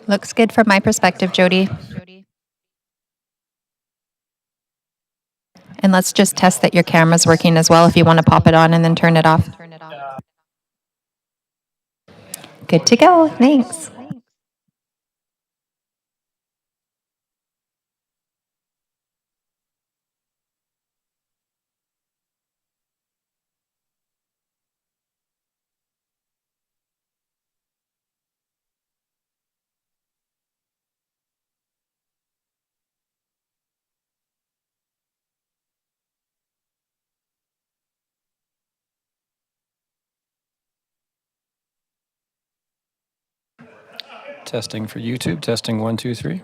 Looks good from my perspective, Jody. And let's just test that your camera's working as well if you want to pop it on and then turn it off. Good to go. Thanks. Testing for YouTube. Testing 1, 2, 3.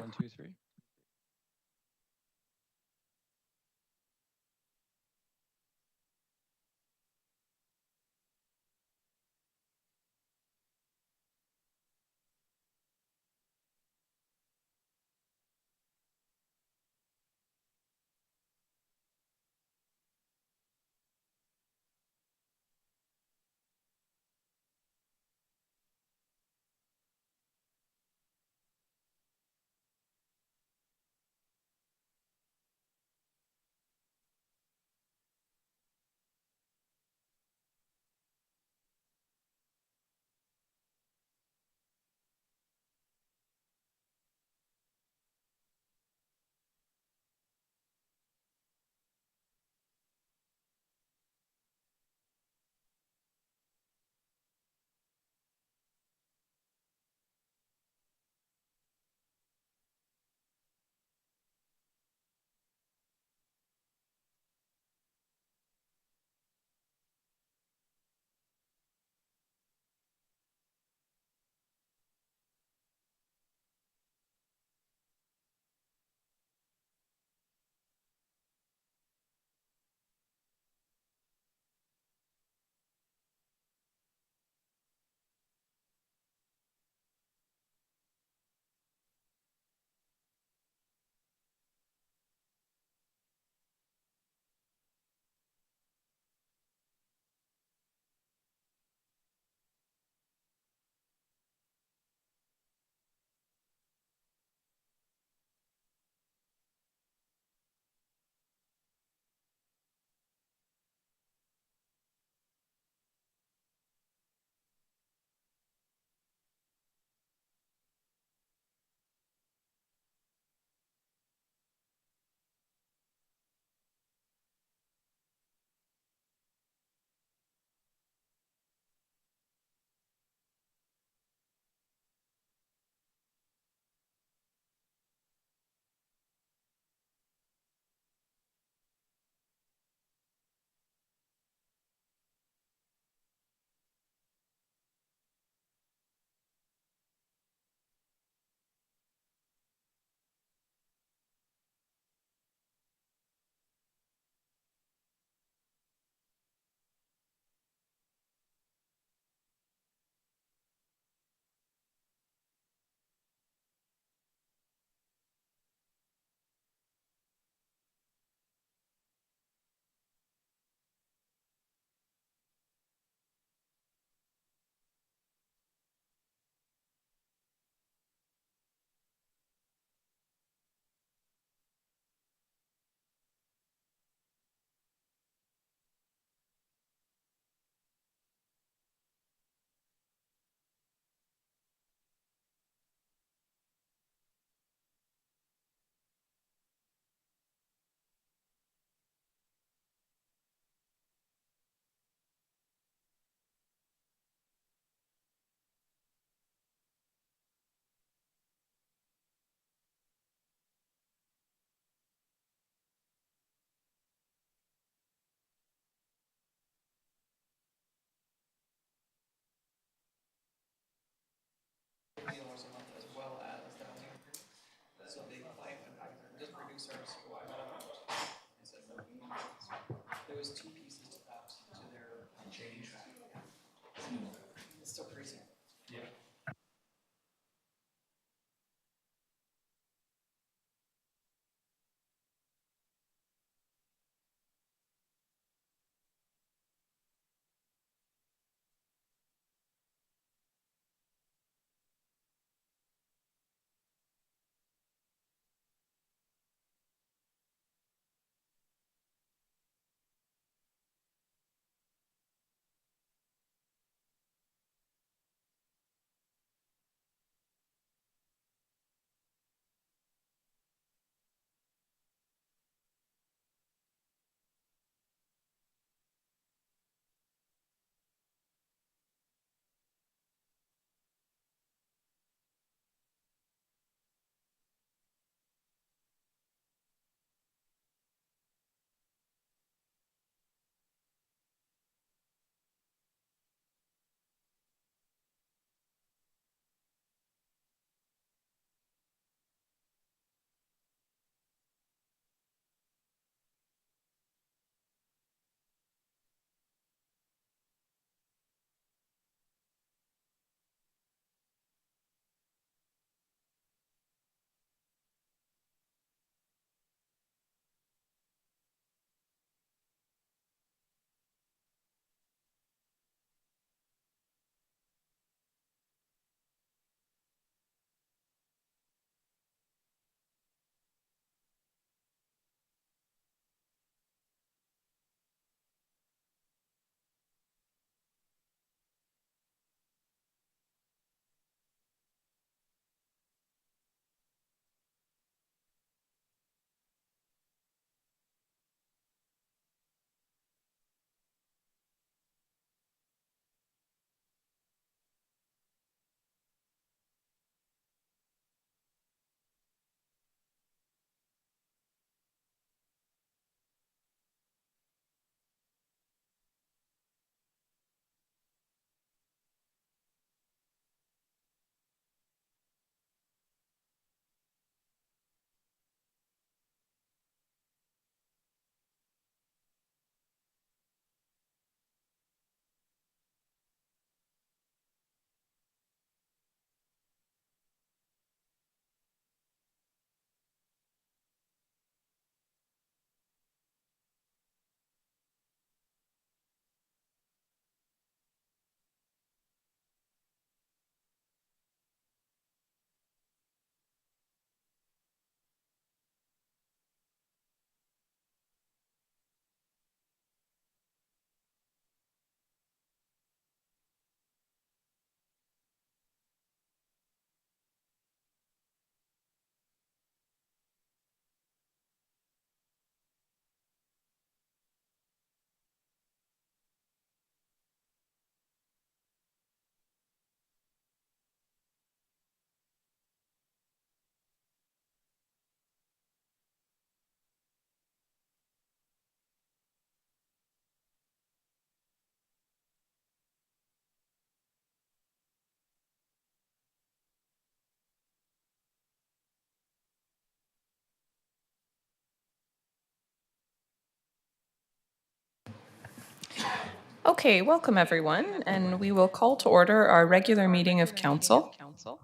Okay, welcome everyone, and we will call to order our regular meeting of council. Oh,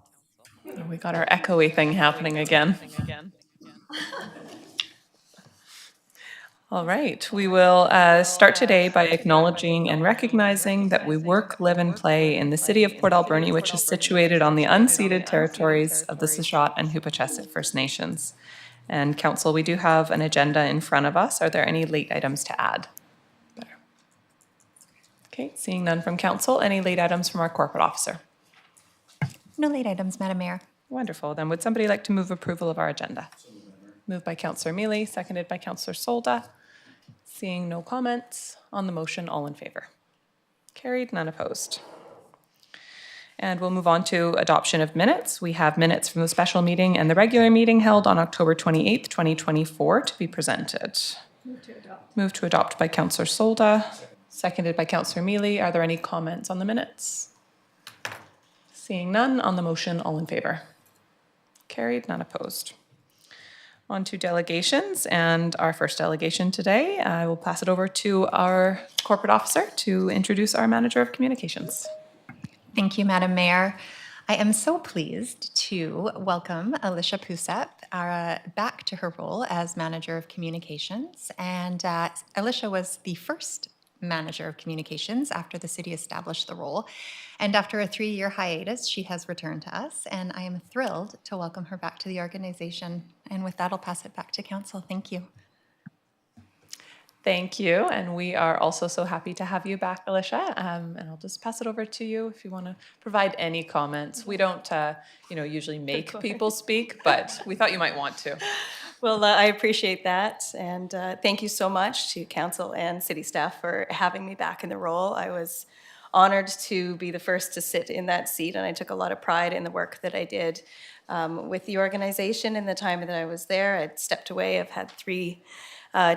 we got our echoey thing happening again. All right, we will start today by acknowledging and recognizing that we work, live, and play in the city of Port Alberni, which is situated on the unceded territories of the Sishat and Hupachesit First Nations. And council, we do have an agenda in front of us. Are there any late items to add? Okay, seeing none from council, any late items from our corporate officer? No late items, Madam Mayor. Wonderful. Then would somebody like to move approval of our agenda? Moved by Councillor Mealy, seconded by Councillor Solda. Seeing no comments on the motion, all in favor? Carried, none opposed. And we'll move on to adoption of minutes. We have minutes from the special meeting and the regular meeting held on October 28th, 2024 to be presented. Move to adopt by Councillor Solda, seconded by Councillor Mealy. Are there any comments on the minutes? Seeing none on the motion, all in favor? Carried, none opposed. On to delegations, and our first delegation today, I will pass it over to our corporate officer to introduce our manager of communications. Thank you, Madam Mayor. I am so pleased to welcome Alicia Pusep back to her role as Manager of Communications. And Alicia was the first Manager of Communications after the city established the role. And after a 3-year hiatus, she has returned to us, and I am thrilled to welcome her back to the organization. And with that, I'll pass it back to Council. Thank you. Thank you, and we are also so happy to have you back, Alicia. And I'll just pass it over to you if you want to provide any comments. We don't, usually make people speak, but we thought you might want to. Well, I appreciate that, and thank you so much to council and city staff for having me back in the role. I was honored to be the first to sit in that seat, and I took a lot of pride in the work that I did with the organization in the time that I was there. I'd stepped away. I've had 3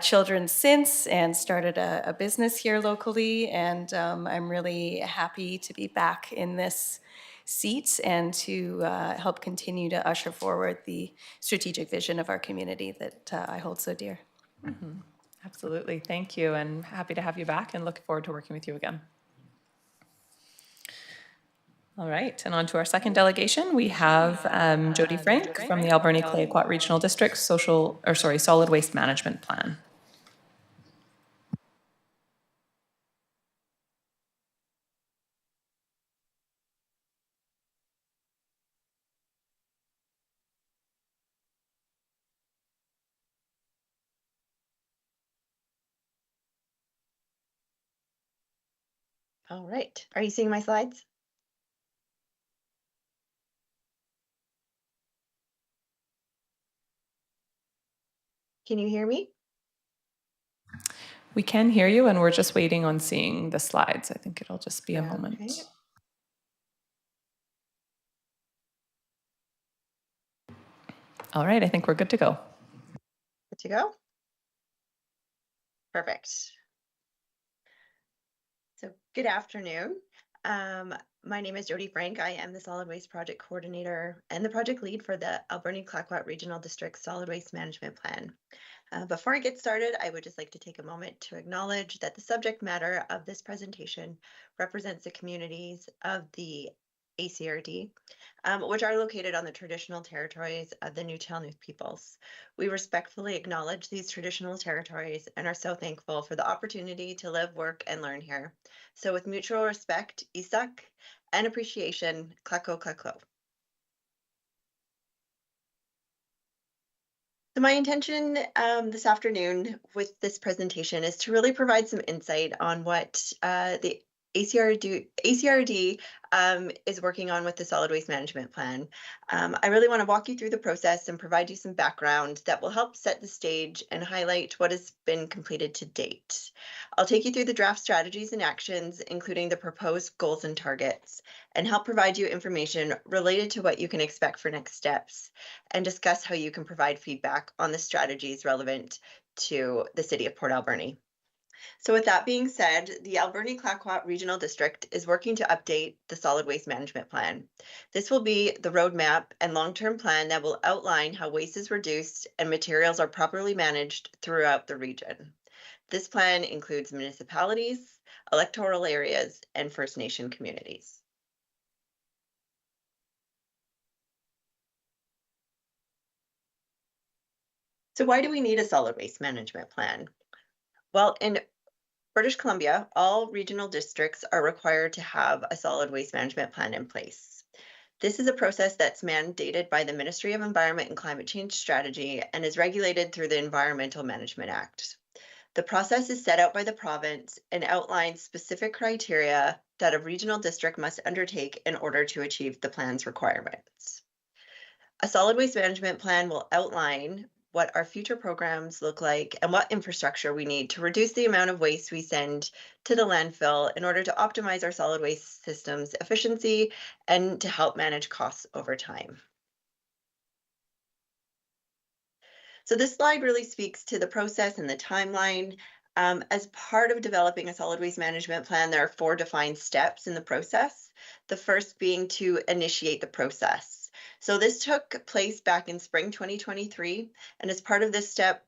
children since and started a business here locally, and I'm really happy to be back in this seat and to help continue to usher forward the strategic vision of our community that I hold so dear. Absolutely, thank you, and happy to have you back and looking forward to working with you again. All right, and on to our second delegation, we have Jody Frank from the Alberni Clayoquot Regional District Solid Waste Management Plan. All right. Are you seeing my slides? Can you hear me? We can hear you, and we're just waiting on seeing the slides. I think it'll just be a moment. Okay. All right, I think we're good to go. Good to go? Perfect. So good afternoon. My name is Jody Frank. I am the Solid Waste Project Coordinator and the project lead for the Alberni Clayoquot Regional District Solid Waste Management Plan. Before I get started, I would just like to take a moment to acknowledge that the subject matter of this presentation represents the communities of the ACRD, which are located on the traditional territories of the Nuu peoples. We respectfully acknowledge these traditional territories and are so thankful for the opportunity to live, work, and learn here. So with mutual respect, Isak, and appreciation, Klako Klako. So my intention this afternoon with this presentation is to really provide some insight on what the ACRD is working on with the solid waste management plan. I really want to walk you through the process and provide you some background that will help set the stage and highlight what has been completed to date. I'll take you through the draft strategies and actions, including the proposed goals and targets, and help provide you information related to what you can expect for next steps, and discuss how you can provide feedback on the strategies relevant to the city of Port Alberni. So with that being said, the Alberni Clayoquot Regional District is working to update the solid waste management plan. This will be the roadmap and long-term plan that will outline how waste is reduced and materials are properly managed throughout the region. This plan includes municipalities, electoral areas, and First Nation communities. So why do we need a solid waste management plan? Well, in British Columbia, all regional districts are required to have a solid waste management plan in place. This is a process that's mandated by the Ministry of Environment and Climate Change Strategy and is regulated through the Environmental Management Act. The process is set out by the province and outlines specific criteria that a regional district must undertake in order to achieve the plan's requirements. A solid waste management plan will outline what our future programs look like and what infrastructure we need to reduce the amount of waste we send to the landfill in order to optimize our solid waste system's efficiency and to help manage costs over time. So this slide really speaks to the process and the timeline. As part of developing a solid waste management plan, there are 4 defined steps in the process. The first being to initiate the process. So this took place back in spring 2023, and as part of this step,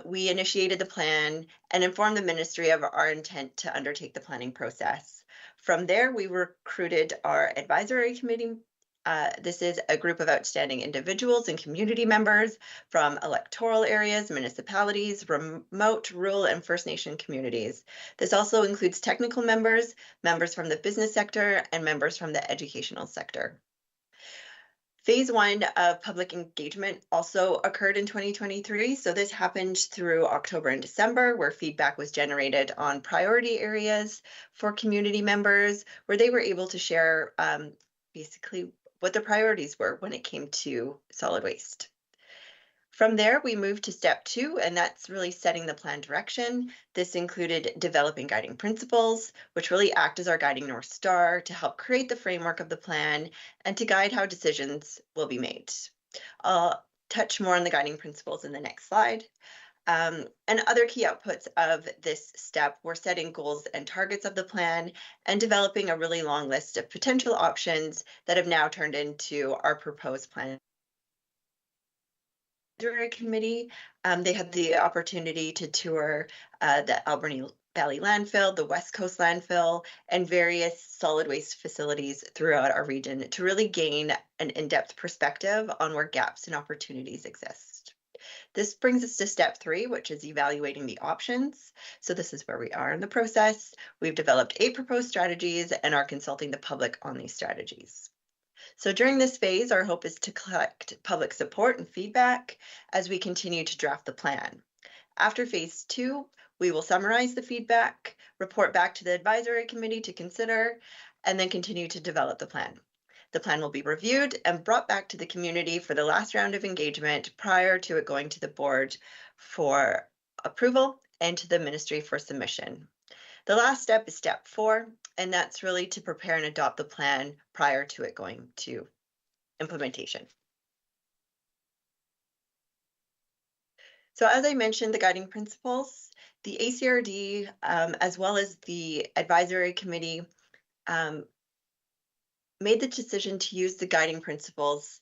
we initiated the plan and informed the ministry of our intent to undertake the planning process. From there, we recruited our advisory committee. This is a group of outstanding individuals and community members from electoral areas, municipalities, remote, rural, and First Nation communities. This also includes technical members, members from the business sector, and members from the educational sector. Phase 1 of public engagement also occurred in 2023. So this happened through October and December, where feedback was generated on priority areas for community members, where they were able to share basically what their priorities were when it came to solid waste. From there, we moved to step 2, and that's really setting the plan direction. This included developing guiding principles, which really act as our guiding North Star to help create the framework of the plan and to guide how decisions will be made. I'll touch more on the guiding principles in the next slide. And other key outputs of this step were setting goals and targets of the plan and developing a really long list of potential options that have now turned into our proposed plan. Committee, they had the opportunity to tour the Alberni Valley landfill, the West Coast landfill, and various solid waste facilities throughout our region to really gain an in-depth perspective on where gaps and opportunities exist. This brings us to step 3, which is evaluating the options. So this is where we are in the process. We've developed 8 proposed strategies and are consulting the public on these strategies. So during this phase, our hope is to collect public support and feedback as we continue to draft the plan. After phase 2, we will summarize the feedback, report back to the advisory committee to consider, and then continue to develop the plan. The plan will be reviewed and brought back to the community for the last round of engagement prior to it going to the board for approval and to the ministry for submission. The last step is step 4, and that's really to prepare and adopt the plan prior to it going to implementation. So as I mentioned, the guiding principles, the ACRD, as well as the advisory committee, made the decision to use the guiding principles,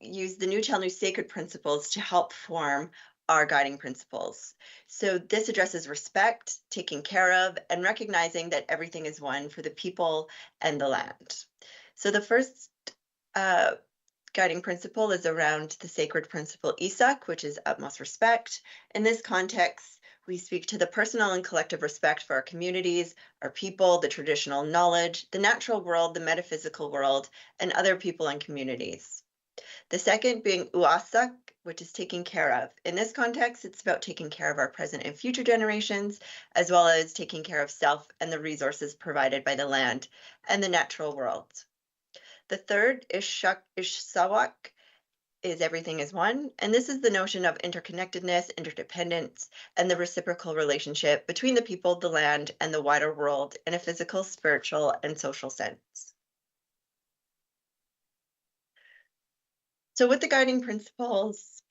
use the New Channel Sacred Principles to help form our guiding principles. So this addresses respect, taking care of, and recognizing that everything is one for the people and the land. So the first guiding principle is around the sacred principle Isak, which is utmost respect. In this context, we speak to the personal and collective respect for our communities, our people, the traditional knowledge, the natural world, the metaphysical world, and other people and communities. The second being uasak, which is taking care of. In this context, it's about taking care of our present and future generations, as well as taking care of self and the resources provided by the land and the natural world. The third is ishsawak, is everything is one, and this is the notion of interconnectedness, interdependence, and the reciprocal relationship between the people, the land, and the wider world in a physical, spiritual, and social sense. So with the guiding principles,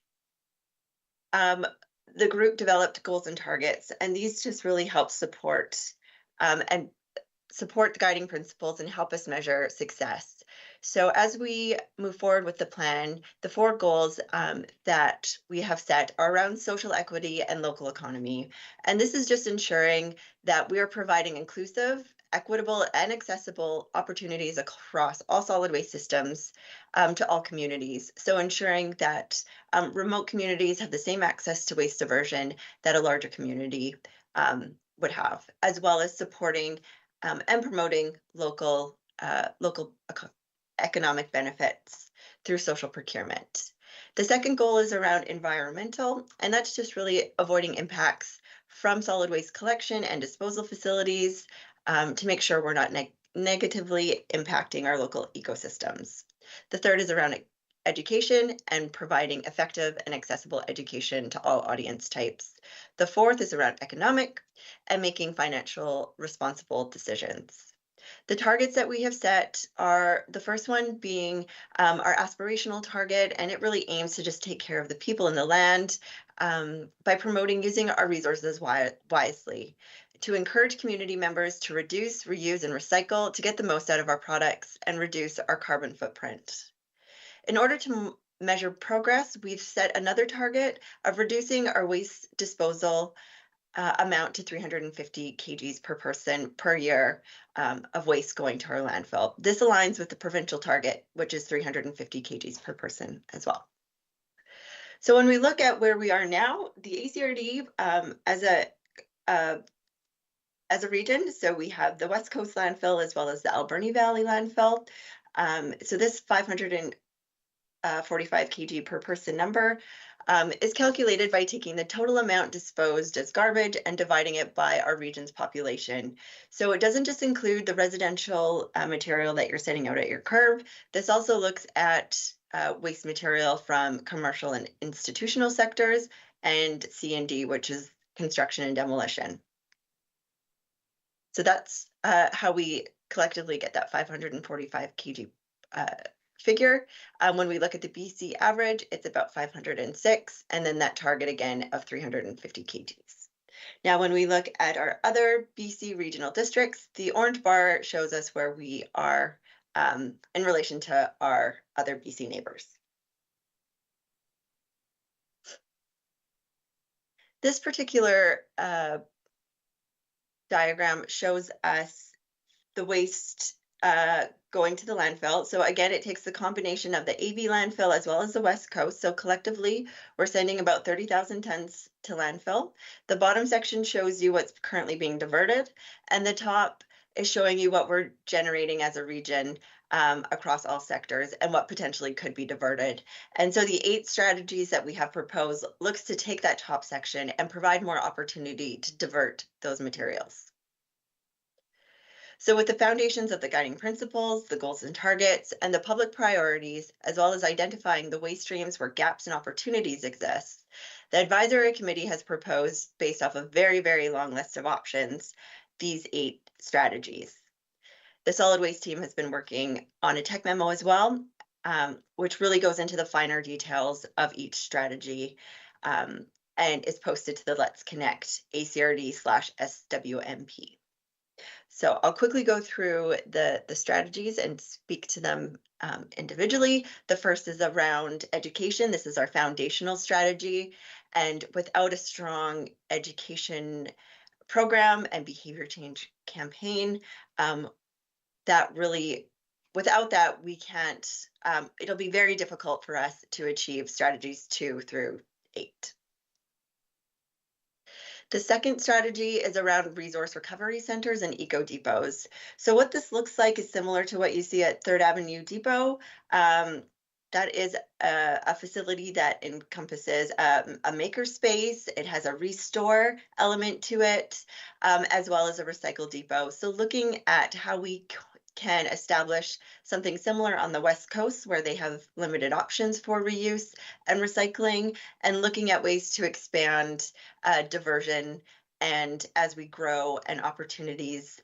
the group developed goals and targets, and these just really help support the guiding principles and help us measure success. So as we move forward with the plan, the 4 goals that we have set are around social equity and local economy. And this is just ensuring that we are providing inclusive, equitable, and accessible opportunities across all solid waste systems to all communities. So ensuring that remote communities have the same access to waste diversion that a larger community would have, as well as supporting and promoting local economic benefits through social procurement. The second goal is around environmental, and that's just really avoiding impacts from solid waste collection and disposal facilities to make sure we're not negatively impacting our local ecosystems. The third is around education and providing effective and accessible education to all audience types. The fourth is around economic and making financial responsible decisions. The targets that we have set are the first one being our aspirational target, and it really aims to just take care of the people and the land by promoting using our resources wisely, to encourage community members to reduce, reuse, and recycle to get the most out of our products and reduce our carbon footprint. In order to measure progress, we've set another target of reducing our waste disposal amount to 350 kgs per person per year of waste going to our landfill. This aligns with the provincial target, which is 350 kgs per person as well. So when we look at where we are now, the ACRD as a region, so we have the West Coast landfill as well as the Alberni Valley landfill. So this 545 kg per person number is calculated by taking the total amount disposed as garbage and dividing it by our region's population. So it doesn't just include the residential material that you're sending out at your curb. This also looks at waste material from commercial and institutional sectors and C&D, which is construction and demolition. So that's how we collectively get that 545 kg figure. When we look at the BC average, it's about 506, and then that target again of 350 kgs. Now, when we look at our other BC regional districts, the orange bar shows us where we are in relation to our other BC neighbors. This particular diagram shows us the waste going to the landfill. So again, it takes the combination of the AB landfill as well as the West Coast. So collectively, we're sending about 30,000 tons to landfill. The bottom section shows you what's currently being diverted, and the top is showing you what we're generating as a region across all sectors and what potentially could be diverted. And so the 8 strategies that we have proposed looks to take that top section and provide more opportunity to divert those materials. So with the foundations of the guiding principles, the goals and targets, and the public priorities, as well as identifying the waste streams where gaps and opportunities exist, the advisory committee has proposed, based off a very, very long list of options, these 8 strategies. The solid waste team has been working on a tech memo as well, which really goes into the finer details of each strategy and is posted to the Let's Connect ACRD/SWMP. So I'll quickly go through the strategies and speak to them individually. The first is around education. This is our foundational strategy. And without a strong education program and behavior change campaign, without that, we can't, it'll be very difficult for us to achieve strategies 2 through 8. The second strategy is around resource recovery centers and eco depots. So what this looks like is similar to what you see at 3rd Avenue Depot. That is a facility that encompasses a maker space. It has a restore element to it, as well as a recycle depot. So looking at how we can establish something similar on the West Coast where they have limited options for reuse and recycling, and looking at ways to expand diversion and as we grow and opportunities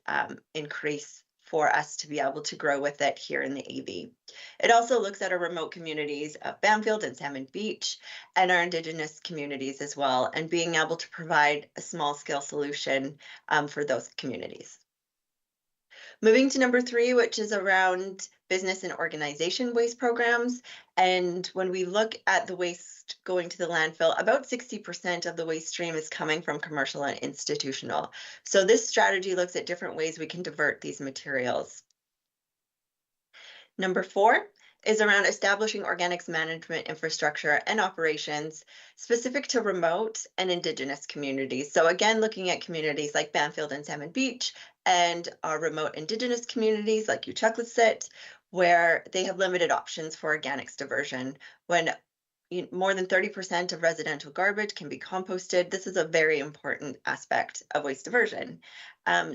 increase for us to be able to grow with it here in the AV. It also looks at our remote communities of Bamfield and Salmon Beach and our Indigenous communities as well, and being able to provide a small scale solution for those communities. Moving to number 3, which is around business and organization waste programs. And when we look at the waste going to the landfill, about 60% of the waste stream is coming from commercial and institutional. So this strategy looks at different ways we can divert these materials. Number 4 is around establishing organics management infrastructure and operations specific to remote and Indigenous communities. So again, looking at communities like Banfield and Salmon Beach and our remote Indigenous communities like Uchucklacet, where they have limited options for organics diversion. When more than 30% of residential garbage can be composted. This is a very important aspect of waste diversion.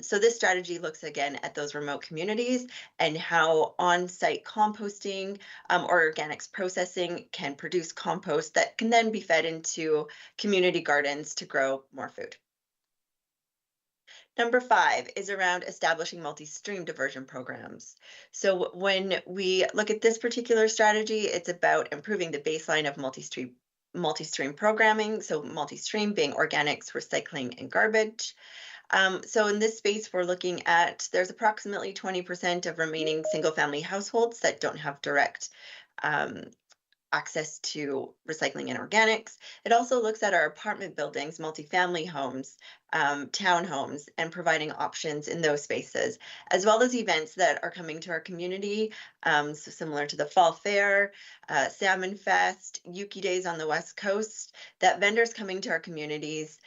So this strategy looks again at those remote communities and how on-site composting or organics processing can produce compost that can then be fed into community gardens to grow more food. Number 5 is around establishing multi-stream diversion programs. So when we look at this particular strategy, it's about improving the baseline of multi-stream programming. So multi-stream being organics, recycling, and garbage. So in this space, we're looking at, there's approximately 20% of remaining single-family households that don't have direct access to recycling and organics. It also looks at our apartment buildings, multifamily homes, townhomes, and providing options in those spaces, as well as events that are coming to our community. So similar to the Fall Fair, Salmon Fest, Yuki Days on the West Coast, that vendors coming to our communities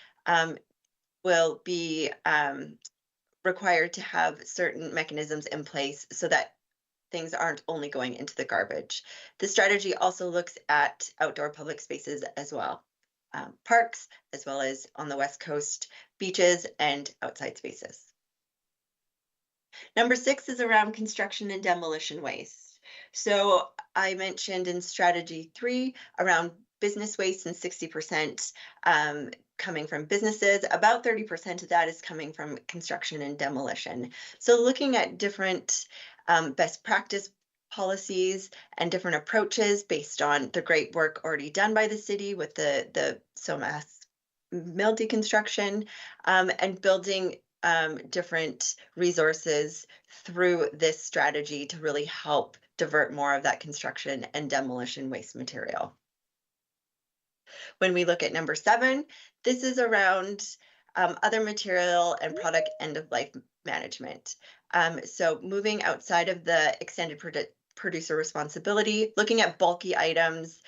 will be required to have certain mechanisms in place so that things aren't only going into the garbage. The strategy also looks at outdoor public spaces as well, parks, as well as on the West Coast, beaches and outside spaces. Number 6 is around construction and demolition waste. So I mentioned in strategy 3 around business waste and 60% coming from businesses. About 30% of that is coming from construction and demolition. So looking at different best practice policies and different approaches based on the great work already done by the city with the SOMAS mill deconstruction and building different resources through this strategy to really help divert more of that construction and demolition waste material. When we look at number 7, this is around other material and product end-of-life management. So moving outside of the extended producer responsibility, looking at bulky items,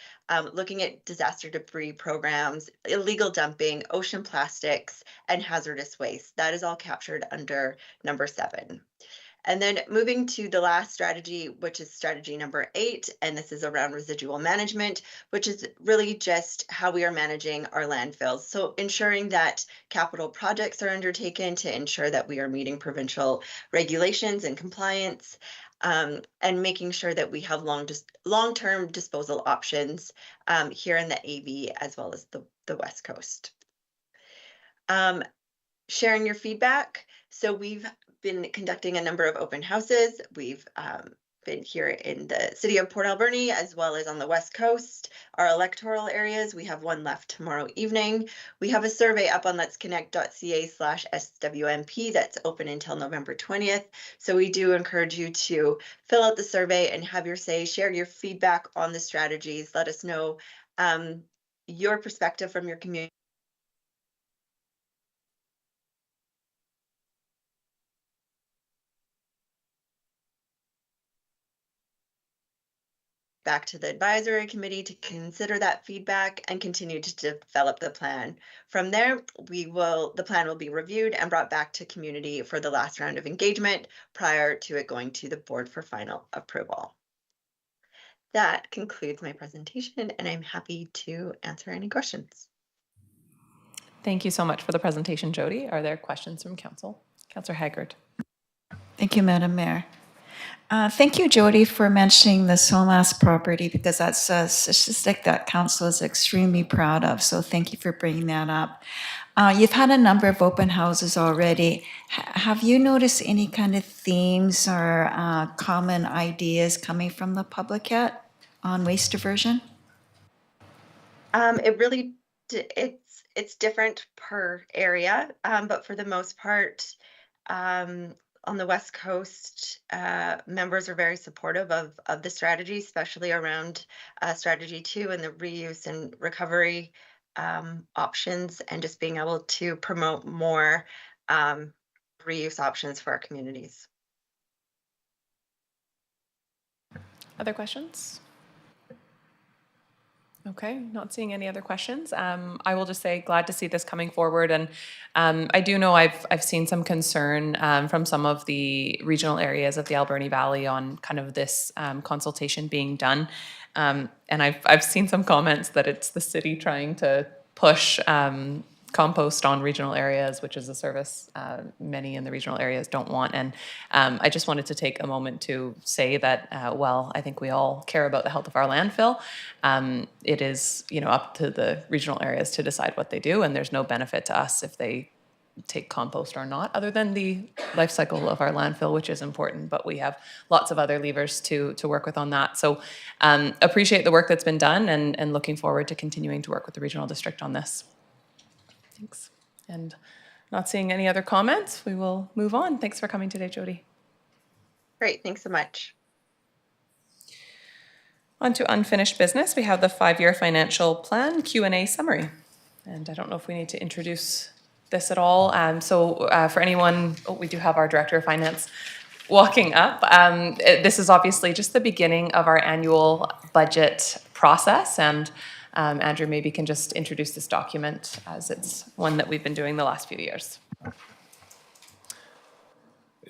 looking at disaster debris programs, illegal dumping, ocean plastics, and hazardous waste. That is all captured under number 7. And then moving to the last strategy, which is strategy number 8, and this is around residual management, which is really just how we are managing our landfills. So ensuring that capital projects are undertaken to ensure that we are meeting provincial regulations and compliance, and making sure that we have long-term disposal options here in the AV as well as the West Coast. Sharing your feedback. So we've been conducting a number of open houses. We've been here in the city of Port Alberni as well as on the West Coast, our electoral areas. We have one left tomorrow evening. We have a survey up on letsconnect.ca/SWMP that's open until November 20th. So we do encourage you to fill out the survey and have your say, share your feedback on the strategies. Let us know your perspective from your community. Back to the advisory committee to consider that feedback and continue to develop the plan. From there, the plan will be reviewed and brought back to community for the last round of engagement prior to it going to the board for final approval. That concludes my presentation, and I'm happy to answer any questions. Thank you so much for the presentation, Jody. Are there questions from council? Councillor Haggard. Thank you, Madam Mayor. Thank you, Jody, for mentioning the SOMAS property because that's a statistic that council is extremely proud of. So thank you for bringing that up. You've had a number of open houses already. Have you noticed any kind of themes or common ideas coming from the public yet on waste diversion? It's different per area, but for the most part, on the West Coast, members are very supportive of the strategy, especially around strategy 2 and the reuse and recovery options, and just being able to promote more reuse options for our communities. Other questions? Okay, not seeing any other questions. I will just say glad to see this coming forward, and I do know I've seen some concern from some of the regional areas of the Alberni Valley on kind of this consultation being done, and I've seen some comments that it's the city trying to push compost on regional areas, which is a service many in the regional areas don't want. And I just wanted to take a moment to say that while I think we all care about the health of our landfill, it is up to the regional areas to decide what they do, and there's no benefit to us if they take compost or not, other than the life cycle of our landfill, which is important, but we have lots of other levers to work with on that. So appreciate the work that's been done, and looking forward to continuing to work with the regional district on this. Thanks. And not seeing any other comments, we will move on. Thanks for coming today, Jody. Great, thanks so much. On to unfinished business. We have the 5-year financial plan Q&A summary. And I don't know if we need to introduce this at all. For anyone, we do have our Director of Finance walking up. This is obviously just the beginning of our annual budget process, and Andrew maybe can just introduce this document, as it's one that we've been doing the last few years.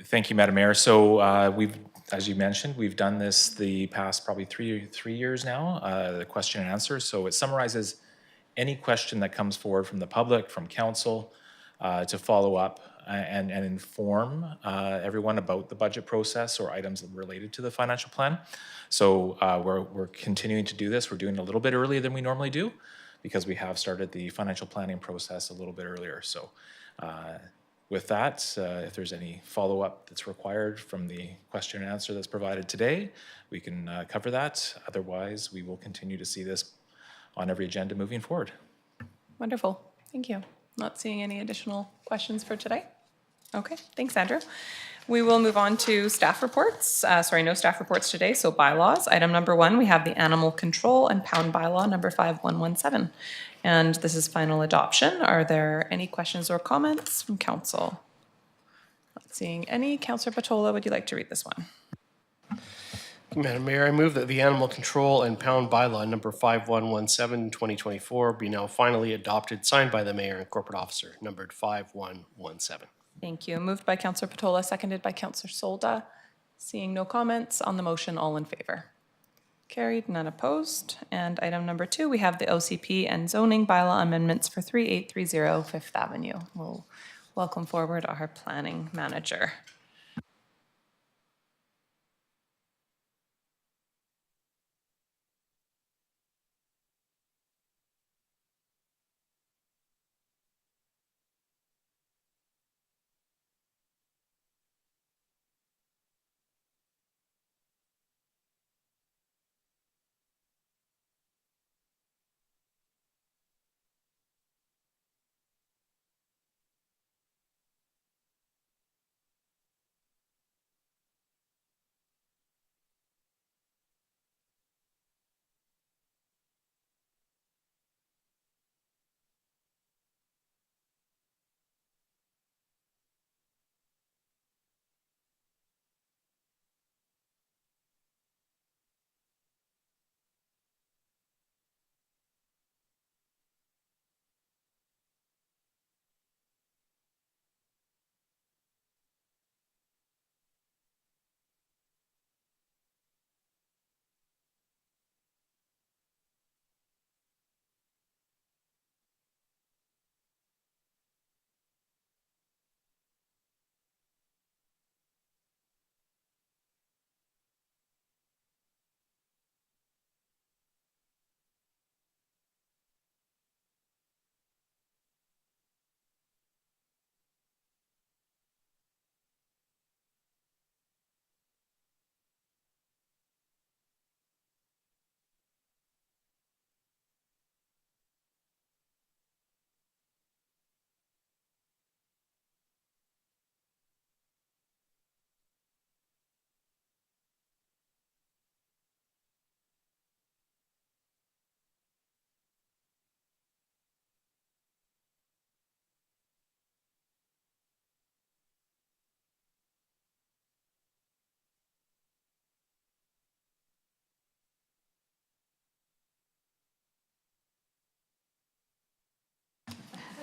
Thank you, Madam Mayor. So we've, as you mentioned, we've done this the past probably three years now, the question and answer. So it summarizes any question that comes forward from the public, from council, to follow up and inform everyone about the budget process or items related to the financial plan. So we're continuing to do this. We're doing it a little bit earlier than we normally do, because we have started the financial planning process a little bit earlier. So with that, if there's any follow-up that's required from the question and answer that's provided today, we can cover that. Otherwise, we will continue to see this on every agenda moving forward. Wonderful. Thank you. Not seeing any additional questions for today. Okay, thanks, Andrew. We will move on to staff reports. No staff reports today, so bylaws. Item number 1, we have the animal control and pound bylaw number 5117. And this is final adoption. Are there any questions or comments from council? Not seeing any. Councillor Patola, would you like to read this one? Madam Mayor, I move that the animal control and pound bylaw number 5117 2024 be now finally adopted, signed by the mayor and corporate officer, numbered 5117. Thank you. Moved by Councillor Patola, seconded by Councillor Solda. Seeing no comments on the motion, all in favor? Carried, none opposed. And item number 2, we have the OCP and zoning bylaw amendments for 3830 Fifth Avenue. We'll welcome forward our planning manager.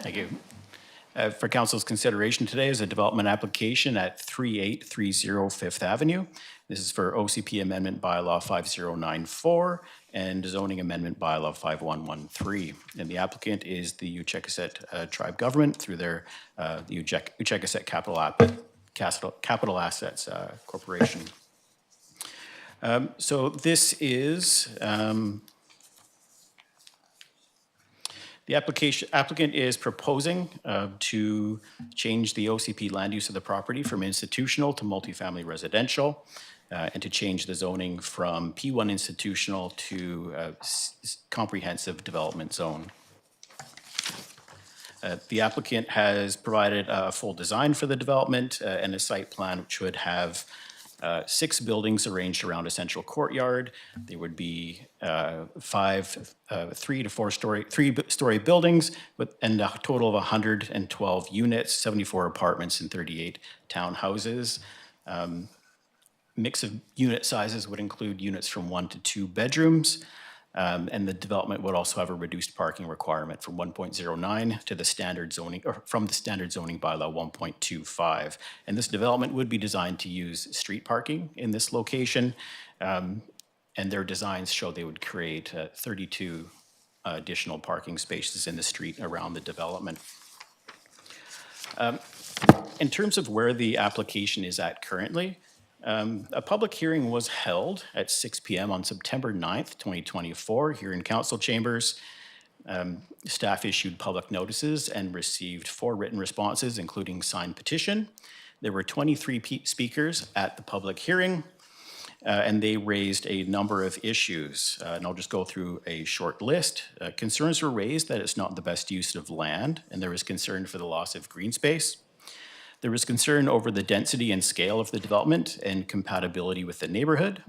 Thank you. For Council's consideration today is a development application at 3830 Fifth Avenue. This is for OCP Amendment Bylaw 5094 and Zoning Amendment Bylaw 5113. And the applicant is the Uchekasset Tribe Government through their the Uchekasset Capital Assets Corporation. So this is the applicant is proposing to change the OCP land use of the property from institutional to multifamily residential, and to change the zoning from P1 institutional to comprehensive development zone. The applicant has provided a full design for the development and a site plan which would have 6 buildings arranged around a central courtyard. There would be 3 to 4 story buildings and a total of 112 units, 74 apartments and 38 townhouses. Mix of unit sizes would include units from 1 to 2 bedrooms. And the development would also have a reduced parking requirement from 1.09 to the standard zoning, or from the standard zoning bylaw 1.25. And this development would be designed to use street parking in this location. And their designs show they would create 32 additional parking spaces in the street around the development. In terms of where the application is at currently, a public hearing was held at 6 p.m. on September 9th, 2024, here in council chambers. Staff issued public notices and received 4 written responses, including signed petition. There were 23 speakers at the public hearing, and they raised a number of issues. And I'll just go through a short list. Concerns were raised that it's not the best use of land, and there was concern for the loss of green space. There was concern over the density and scale of the development and compatibility with the neighborhood.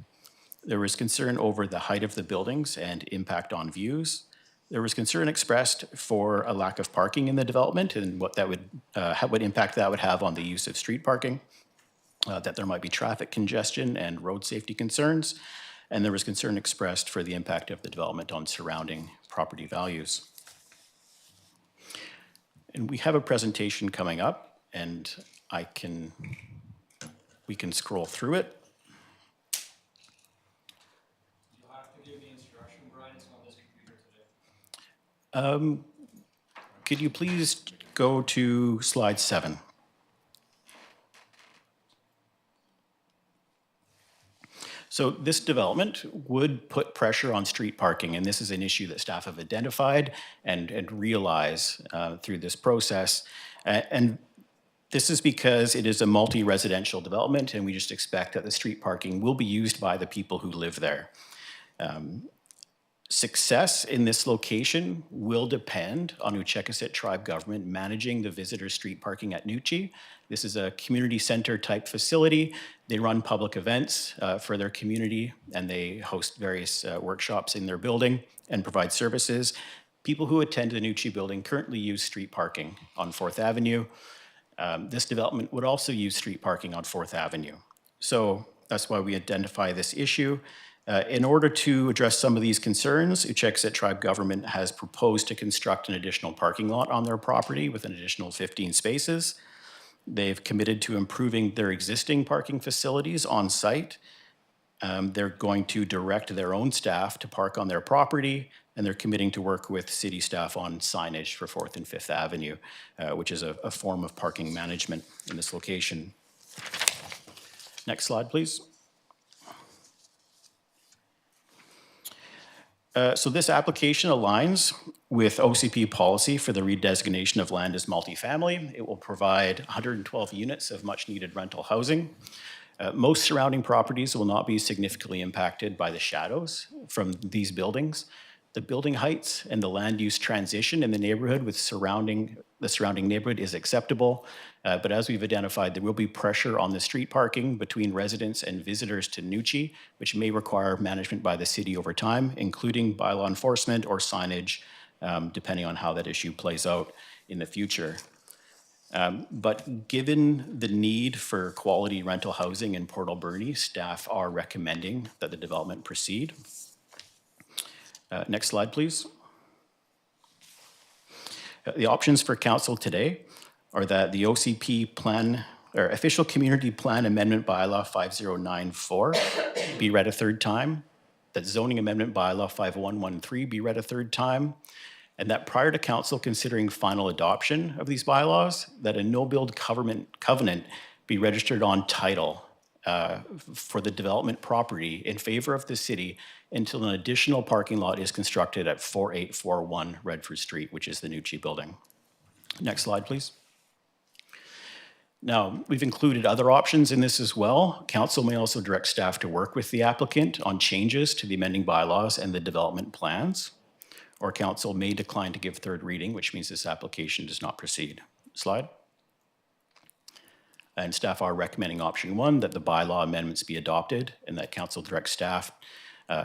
There was concern over the height of the buildings and impact on views. There was concern expressed for a lack of parking in the development and what that would, what impact that would have on the use of street parking, that there might be traffic congestion and road safety concerns. And there was concern expressed for the impact of the development on surrounding property values. And we have a presentation coming up, and we can scroll through it. You'll have to give the instruction, Brian, it's on this computer today. Could you please go to slide 7? So this development would put pressure on street parking, and this is an issue that staff have identified and realize through this process. And this is because it is a multi-residential development, and we just expect that the street parking will be used by the people who live there. Success in this location will depend on Uchekasset Tribe Government managing the visitor street parking at Nuchi. This is a community center type facility. They run public events for their community, and they host various workshops in their building and provide services. People who attend the Nuchi building currently use street parking on 4th Avenue. This development would also use street parking on 4th Avenue. So that's why we identify this issue. In order to address some of these concerns, Uchekasset Tribe Government has proposed to construct an additional parking lot on their property with an additional 15 spaces. They've committed to improving their existing parking facilities on site. They're going to direct their own staff to park on their property, and they're committing to work with city staff on signage for 4th and 5th Avenue, which is a form of parking management in this location. Next slide, please. So this application aligns with OCP policy for the redesignation of land as multifamily. It will provide 112 units of much needed rental housing. Most surrounding properties will not be significantly impacted by the shadows from these buildings. The building heights and the land use transition in the neighborhood with the surrounding neighborhood is acceptable. But as we've identified, there will be pressure on the street parking between residents and visitors to Nuchi, which may require management by the city over time, including bylaw enforcement or signage, depending on how that issue plays out in the future. But given the need for quality rental housing in Port Alberni, staff are recommending that the development proceed. Next slide, please. The options for council today are that the OCP plan, or Official Community Plan Amendment Bylaw 5094 be read a third time, that Zoning Amendment Bylaw 5113 be read a third time, and that prior to council considering final adoption of these bylaws, that a no-build covenant be registered on title for the development property in favor of the city until an additional parking lot is constructed at 4841 Redford Street, which is the Nucci building. Next slide, please. Now, we've included other options in this as well. Council may also direct staff to work with the applicant on changes to the amending bylaws and the development plans, or council may decline to give third reading, which means this application does not proceed. Slide. And staff are recommending option 1, that the bylaw amendments be adopted and that council direct staff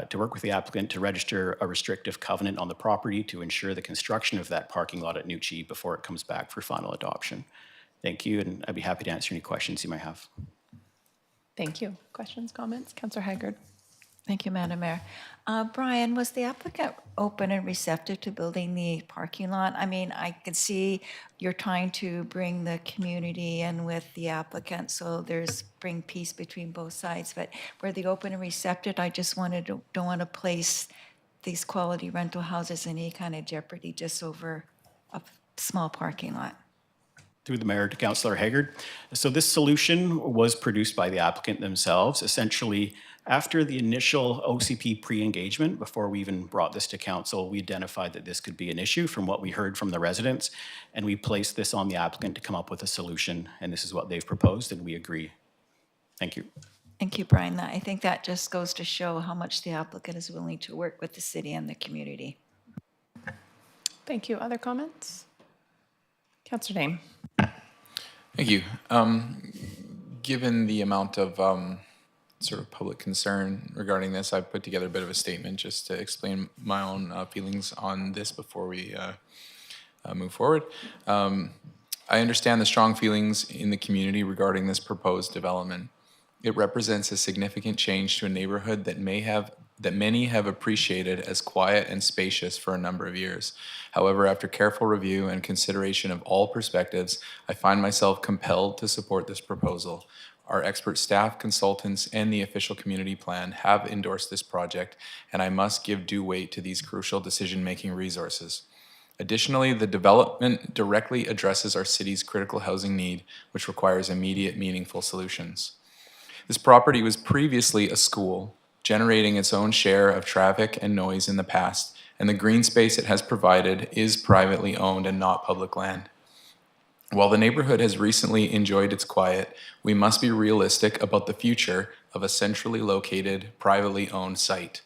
to work with the applicant to register a restrictive covenant on the property to ensure the construction of that parking lot at Nucci before it comes back for final adoption. Thank you, and I'd be happy to answer any questions you might have. Thank you. Questions, comments? Councillor Haggard. Thank you, Madam Mayor. Brian, was the applicant open and receptive to building the parking lot? I mean, I can see you're trying to bring the community in with the applicant, so bring peace between both sides. But were they open and receptive? I just don't want to place these quality rental houses in any kind of jeopardy just over a small parking lot. Through the mayor to Councillor Haggard. So this solution was produced by the applicant themselves. Essentially, after the initial OCP pre-engagement, before we even brought this to council, we identified that this could be an issue from what we heard from the residents, and we placed this on the applicant to come up with a solution, and this is what they've proposed, and we agree. Thank you. Thank you, Brian. I think that just goes to show how much the applicant is willing to work with the city and the community. Thank you. Other comments? Councillor Dame. Thank you. Given the amount of sort of public concern regarding this, I've put together a bit of a statement just to explain my own feelings on this before we move forward. I understand the strong feelings in the community regarding this proposed development. It represents a significant change to a neighborhood that many have appreciated as quiet and spacious for a number of years. However, after careful review and consideration of all perspectives, I find myself compelled to support this proposal. Our expert staff, consultants, and the official community plan have endorsed this project, and I must give due weight to these crucial decision-making resources. Additionally, the development directly addresses our city's critical housing need, which requires immediate, meaningful solutions. This property was previously a school, generating its own share of traffic and noise in the past, and the green space it has provided is privately owned and not public land. While the neighborhood has recently enjoyed its quiet, we must be realistic about the future of a centrally located, privately owned site.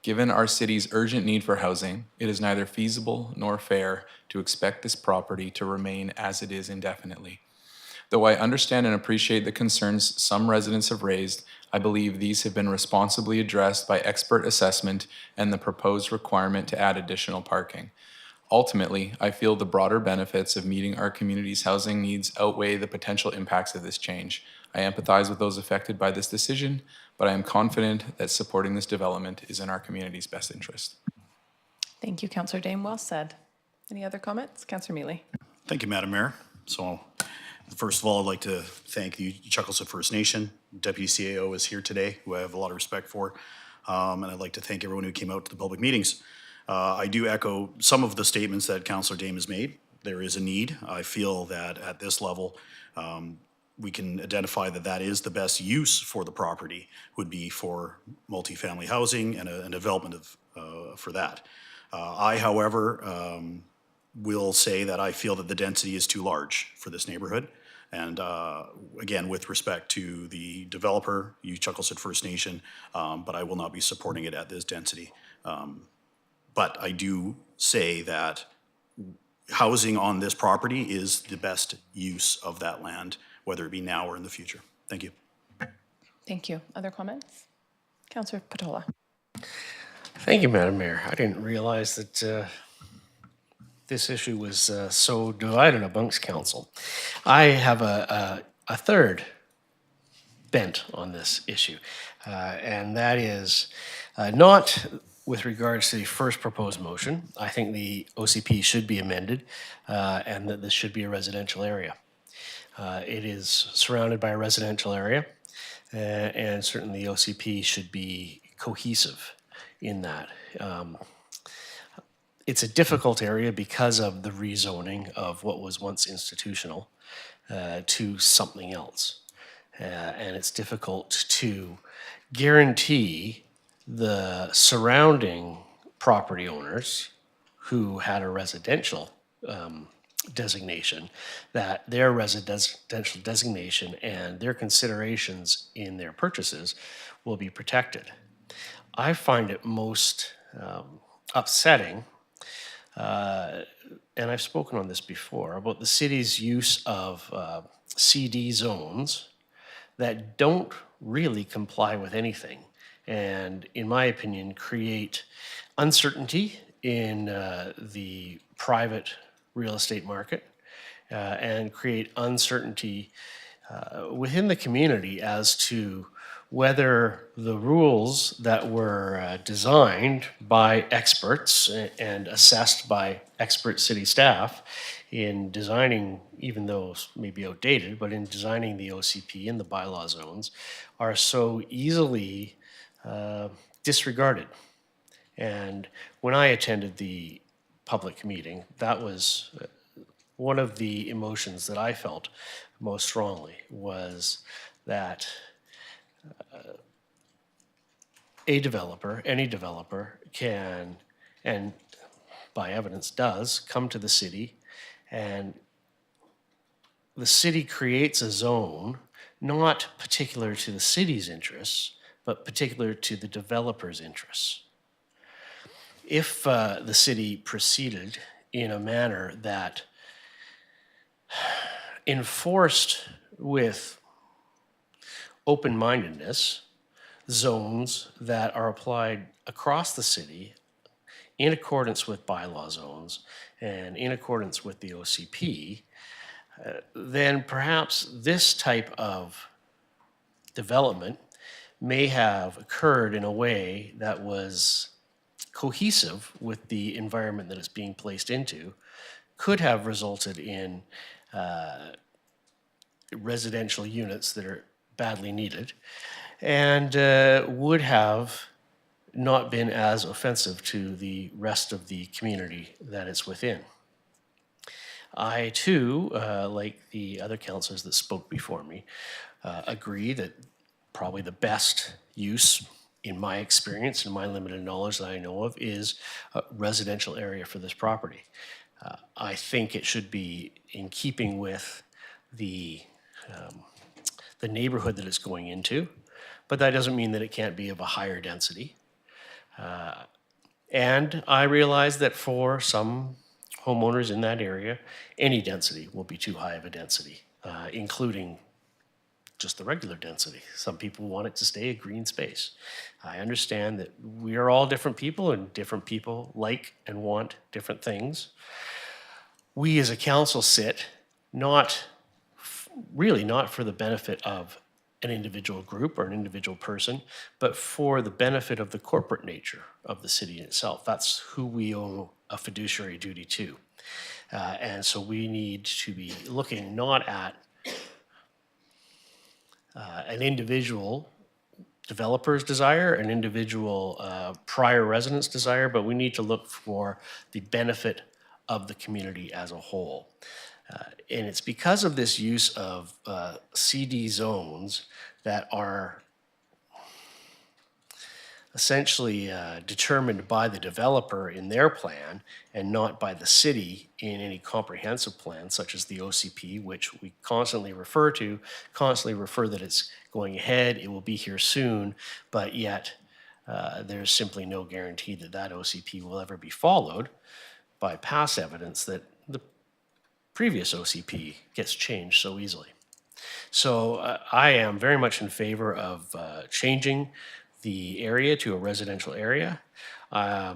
Given our city's urgent need for housing, it is neither feasible nor fair to expect this property to remain as it is indefinitely. Though I understand and appreciate the concerns some residents have raised, I believe these have been responsibly addressed by expert assessment and the proposed requirement to add additional parking. Ultimately, I feel the broader benefits of meeting our community's housing needs outweigh the potential impacts of this change. I empathize with those affected by this decision, but I am confident that supporting this development is in our community's best interest. Thank you, Councillor Dame. Well said. Any other comments? Councillor Mealy. Thank you, Madam Mayor. So, first of all, I'd like to thank the Chucklesup First Nation. Deputy CAO is here today, who I have a lot of respect for. And I'd like to thank everyone who came out to the public meetings. I do echo some of the statements that Councillor Dame has made. There is a need. I feel that at this level, we can identify that that is the best use for the property, would be for multifamily housing and a development of for that. I, however, will say that I feel that the density is too large for this neighborhood. And again, with respect to the developer, Chucklesup First Nation, but I will not be supporting it at this density. But I do say that housing on this property is the best use of that land, whether it be now or in the future. Thank you. Thank you. Other comments? Councillor Patola. Thank you, Madam Mayor. I didn't realize that this issue was so divided amongst council. I have a third bent on this issue, and that is not with regards to the first proposed motion, I think the OCP should be amended and that this should be a residential area. It is surrounded by a residential area, and certainly the OCP should be cohesive in that. It's a difficult area because of the rezoning of what was once institutional to something else. And it's difficult to guarantee the surrounding property owners who had a residential designation, that their residential designation and their considerations in their purchases will be protected. I find it most upsetting, and I've spoken on this before, about the city's use of CD zones that don't really comply with anything, and in my opinion create uncertainty in the private real estate market and create uncertainty within the community as to whether the rules that were designed by experts and assessed by expert city staff in designing, even though maybe outdated, but in designing the OCP and the bylaw zones, are so easily disregarded. And when I attended the public meeting, that was one of the emotions that I felt most strongly, was that a developer, any developer, can, and by evidence does, come to the city, and the city creates a zone not particular to the city's interests, but particular to the developer's interests. If the city proceeded in a manner that enforced with open-mindedness zones that are applied across the city in accordance with bylaw zones and in accordance with the OCP, then perhaps this type of development may have occurred in a way that was cohesive with the environment that it's being placed into, could have resulted in residential units that are badly needed, and would have not been as offensive to the rest of the community that it's within. I too, like the other councillors that spoke before me, agree that probably the best use, in my experience and my limited knowledge that I know of, is a residential area for this property. I think it should be in keeping with the neighborhood that it's going into, but that doesn't mean that it can't be of a higher density. And I realize that for some homeowners in that area, any density will be too high of a density, including just the regular density. Some people want it to stay a green space. I understand that we are all different people and different people like and want different things. We as a council sit really not for the benefit of an individual group or an individual person, but for the benefit of the corporate nature of the city itself. That's who we owe a fiduciary duty to. And so we need to be looking not at an individual developer's desire, an individual prior resident's desire, but we need to look for the benefit of the community as a whole. And it's because of this use of CD zones that are essentially determined by the developer in their plan and not by the city in any comprehensive plan, such as the OCP, which we constantly refer that it's going ahead, it will be here soon, but yet there's simply no guarantee that that OCP will ever be followed by past evidence that the previous OCP gets changed so easily. So I am very much in favor of changing the area to a residential area. I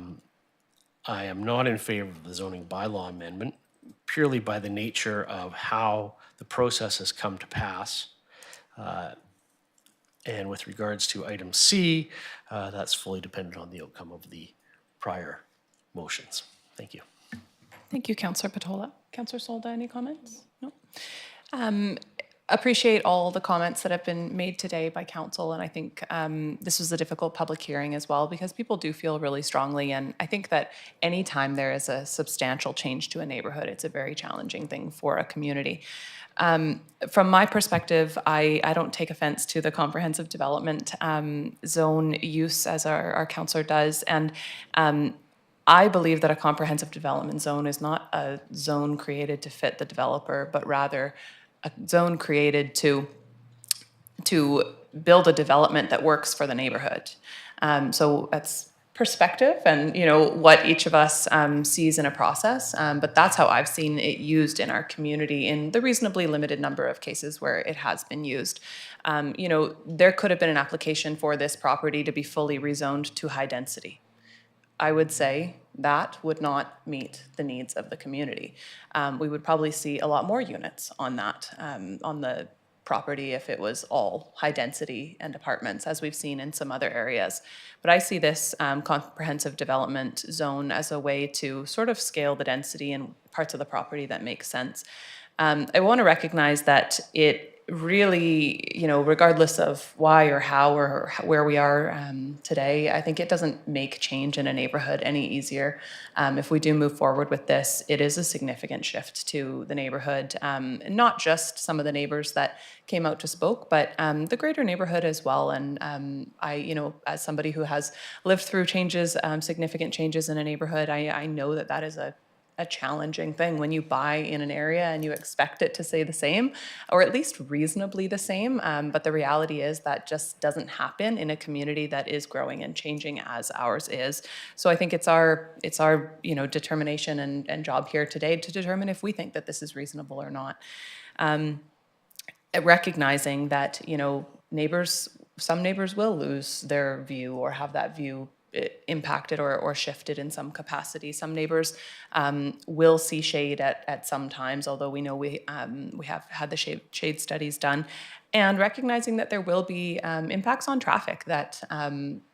am not in favor of the zoning bylaw amendment, purely by the nature of how the process has come to pass. And with regards to item C, that's fully dependent on the outcome of the prior motions. Thank you. Thank you, Councillor Patola. Councillor Solda, any comments? No? Appreciate all the comments that have been made today by council, and I think this was a difficult public hearing as well because people do feel really strongly, and I think that anytime there is a substantial change to a neighborhood, it's a very challenging thing for a community. From my perspective, I don't take offense to the comprehensive development zone use as our councillor does, and I believe that a comprehensive development zone is not a zone created to fit the developer, but rather a zone created to build a development that works for the neighborhood. So that's perspective and what each of us sees in a process, but that's how I've seen it used in our community in the reasonably limited number of cases where it has been used. There could have been an application for this property to be fully rezoned to high density. I would say that would not meet the needs of the community. We would probably see a lot more units on that, on the property if it was all high density and apartments, as we've seen in some other areas. But I see this comprehensive development zone as a way to sort of scale the density in parts of the property that make sense. I want to recognize that it really, regardless of why or how or where we are today, I think it doesn't make change in a neighborhood any easier. If we do move forward with this, it is a significant shift to the neighborhood, not just some of the neighbors that came out to spoke, but the greater neighborhood as well. And I, as somebody who has lived through changes, significant changes in a neighborhood, I know that that is a challenging thing when you buy in an area and you expect it to stay the same, or at least reasonably the same. But the reality is that just doesn't happen in a community that is growing and changing as ours is. So I think it's our determination and job here today to determine if we think that this is reasonable or not. Recognizing that some neighbors will lose their view or have that view impacted or shifted in some capacity. Some neighbors will see shade at some times, although we know we have had the shade studies done, and recognizing that there will be impacts on traffic that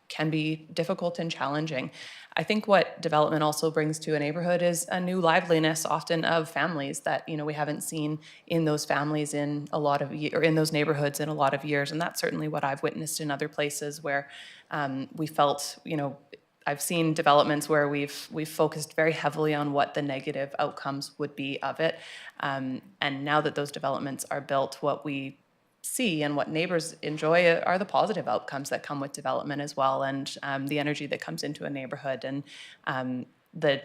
can be difficult and challenging. I think what development also brings to a neighborhood is a new liveliness, often of families that we haven't seen in those families in a lot of or in those neighborhoods in a lot of years, and that's certainly what I've witnessed in other places where we felt I've seen developments where we've focused very heavily on what the negative outcomes would be of it, and now that those developments are built, what we see and what neighbors enjoy are the positive outcomes that come with development as well, and the energy that comes into a neighborhood, and the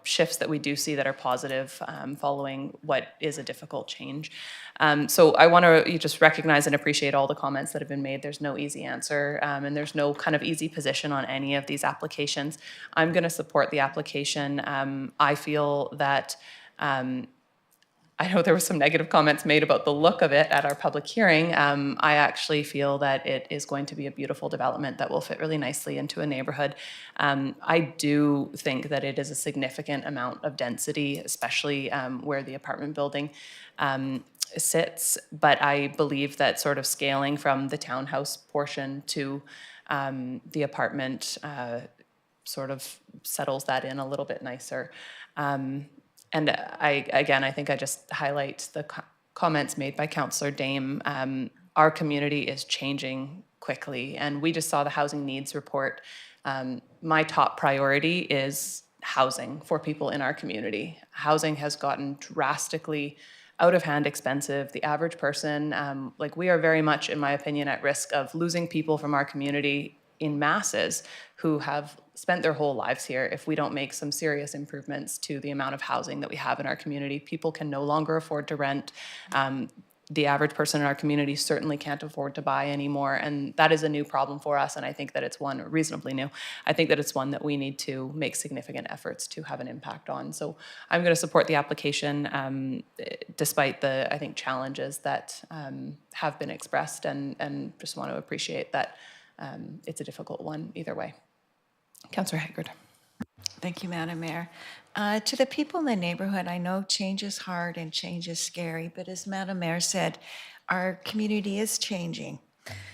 shifts that we do see that are positive following what is a difficult change. So I want to just recognize and appreciate all the comments that have been made. There's no easy answer, and there's no kind of easy position on any of these applications. I'm going to support the application. I feel that I know there were some negative comments made about the look of it at our public hearing. I actually feel that it is going to be a beautiful development that will fit really nicely into a neighborhood. I do think that it is a significant amount of density, especially where the apartment building sits, but I believe that sort of scaling from the townhouse portion to the apartment sort of settles that in a little bit nicer. And I think I just highlight the comments made by Councillor Dame. Our community is changing quickly, and we just saw the housing needs report. My top priority is housing for people in our community. Housing has gotten drastically out of hand expensive. The average person, we are very much, in my opinion, at risk of losing people from our community in masses who have spent their whole lives here if we don't make some serious improvements to the amount of housing that we have in our community. People can no longer afford to rent. The average person in our community certainly can't afford to buy anymore, and that is a new problem for us, and I think that it's one reasonably new. I think that it's one that we need to make significant efforts to have an impact on. So I'm going to support the application despite the, I think, challenges that have been expressed, and just want to appreciate that it's a difficult one either way. Councillor Haggard. Thank you, Madam Mayor. To the people in the neighborhood, I know change is hard and change is scary, but as Madam Mayor said, our community is changing.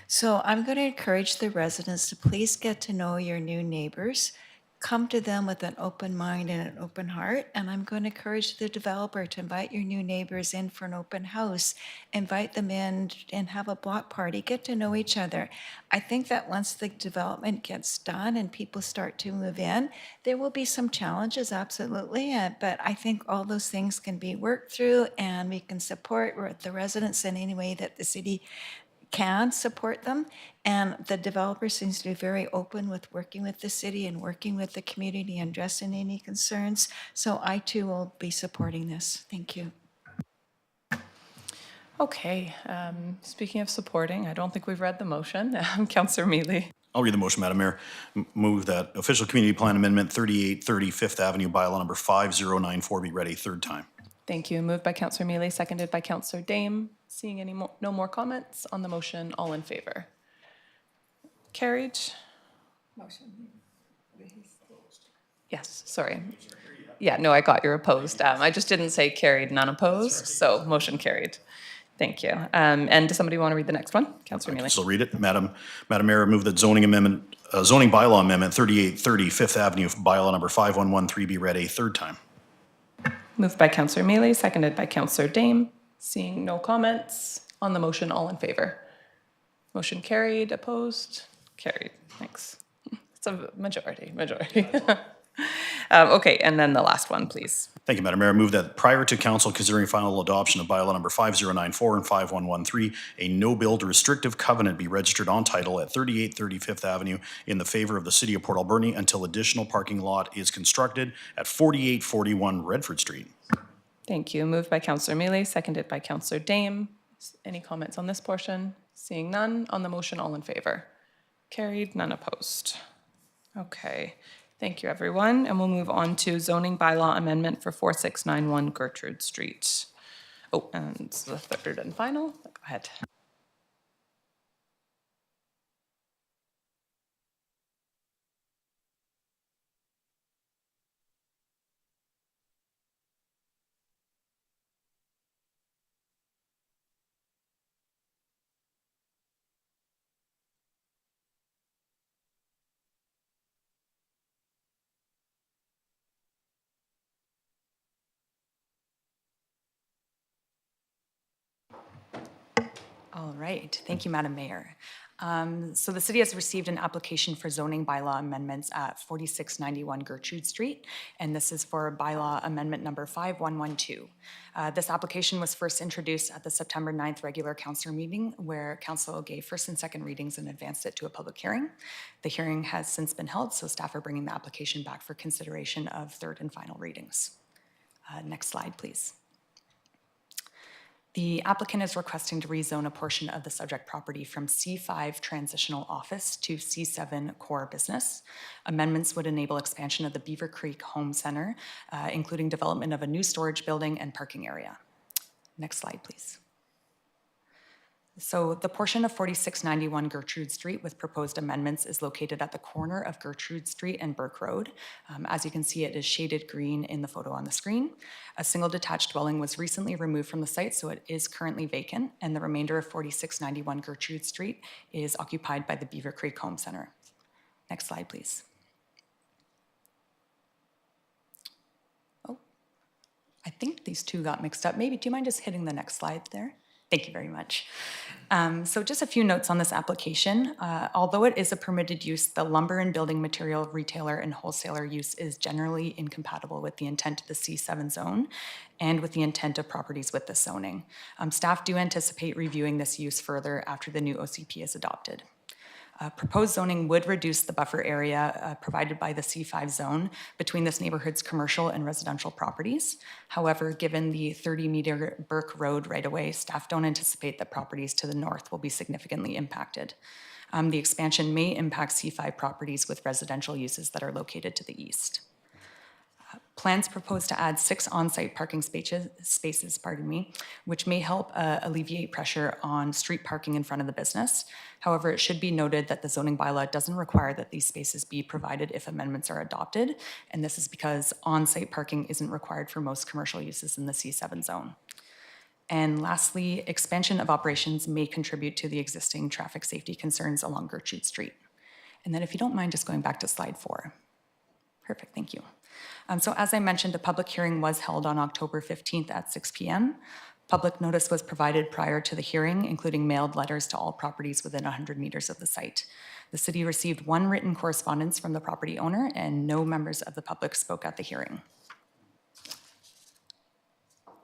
So I'm going to encourage the residents to please get to know your new neighbors. Come to them with an open mind and an open heart. And I'm going to encourage the developer to invite your new neighbors in for an open house, invite them in and have a block party, get to know each other. I think that once the development gets done and people start to move in, there will be some challenges, absolutely. But I think all those things can be worked through and we can support the residents in any way that the city can support them. And the developer seems to be very open with working with the city and working with the community and addressing any concerns. So I too will be supporting this. Thank you. Okay, speaking of supporting, I don't think we've read the motion. Councillor Mealy. I'll read the motion, Madam Mayor. Move that official community plan amendment 3830 Fifth Avenue bylaw number 5094 be read a third time. Thank you. Moved by Councillor Mealy, seconded by Councillor Dame. Seeing no more comments on the motion, all in favor? Carried. Yes, sorry. Yeah, no, I got your opposed. I just didn't say carried, none opposed, so motion carried. Thank you. And does somebody want to read the next one? Councillor Mealy. So read it. Madam Mayor, move that zoning bylaw amendment 3830 Fifth Avenue bylaw number 5113 be read a third time. Moved by Councillor Mealy, seconded by Councillor Dame. Seeing no comments on the motion, all in favor? Motion carried, opposed? Carried. Thanks. It's a majority. Okay, and then the last one, please. Thank you, Madam Mayor. Move that prior to council considering final adoption of bylaw number 5094 and 5113, a no-build restrictive covenant be registered on title at 3830 Fifth Avenue in the favor of the City of Port Alberni until additional parking lot is constructed at 4841 Redford Street. Thank you. Moved by Councillor Mealy, seconded by Councillor Dame. Any comments on this portion? Seeing none, on the motion, all in favor? Carried, none opposed. Okay, thank you, everyone. And we'll move on to zoning bylaw amendment for 4691 Gertrude Street. Oh, and the third and final. Go ahead. All right, thank you, Madam Mayor. So the city has received an application for zoning bylaw amendments at 4691 Gertrude Street, and this is for bylaw amendment number 5112. This application was first introduced at the September 9th regular council meeting, where council gave first and second readings and advanced it to a public hearing. The hearing has since been held, so staff are bringing the application back for consideration of third and final readings. Next slide, please. The applicant is requesting to rezone a portion of the subject property from C5 Transitional Office to C7 Core Business. Amendments would enable expansion of the Beaver Creek Home Center, including development of a new storage building and parking area. Next slide, please. So the portion of 4691 Gertrude Street with proposed amendments is located at the corner of Gertrude Street and Burke Road. As you can see, it is shaded green in the photo on the screen. A single detached dwelling was recently removed from the site, so it is currently vacant, and the remainder of 4691 Gertrude Street is occupied by the Beaver Creek Home Center. Next slide, please. Oh, I think these two got mixed up. Maybe, do you mind just hitting the next slide there? Thank you very much. So just a few notes on this application. Although it is a permitted use, the lumber and building material retailer and wholesaler use is generally incompatible with the intent of the C7 zone and with the intent of properties with this zoning. Staff do anticipate reviewing this use further after the new OCP is adopted. Proposed zoning would reduce the buffer area provided by the C5 zone between this neighborhood's commercial and residential properties. However, given the 30-meter Burke Road right-of-way, staff don't anticipate that properties to the north will be significantly impacted. The expansion may impact C5 properties with residential uses that are located to the east. Plans propose to add 6 on-site parking spaces, which may help alleviate pressure on street parking in front of the business. However, it should be noted that the zoning bylaw doesn't require that these spaces be provided if amendments are adopted, and this is because on-site parking isn't required for most commercial uses in the C7 zone. And lastly, expansion of operations may contribute to the existing traffic safety concerns along Gertrude Street. And then if you don't mind just going back to slide 4. Perfect, thank you. So as I mentioned, a public hearing was held on October 15th at 6 p.m. Public notice was provided prior to the hearing, including mailed letters to all properties within 100 meters of the site. The city received 1 written correspondence from the property owner, and no members of the public spoke at the hearing.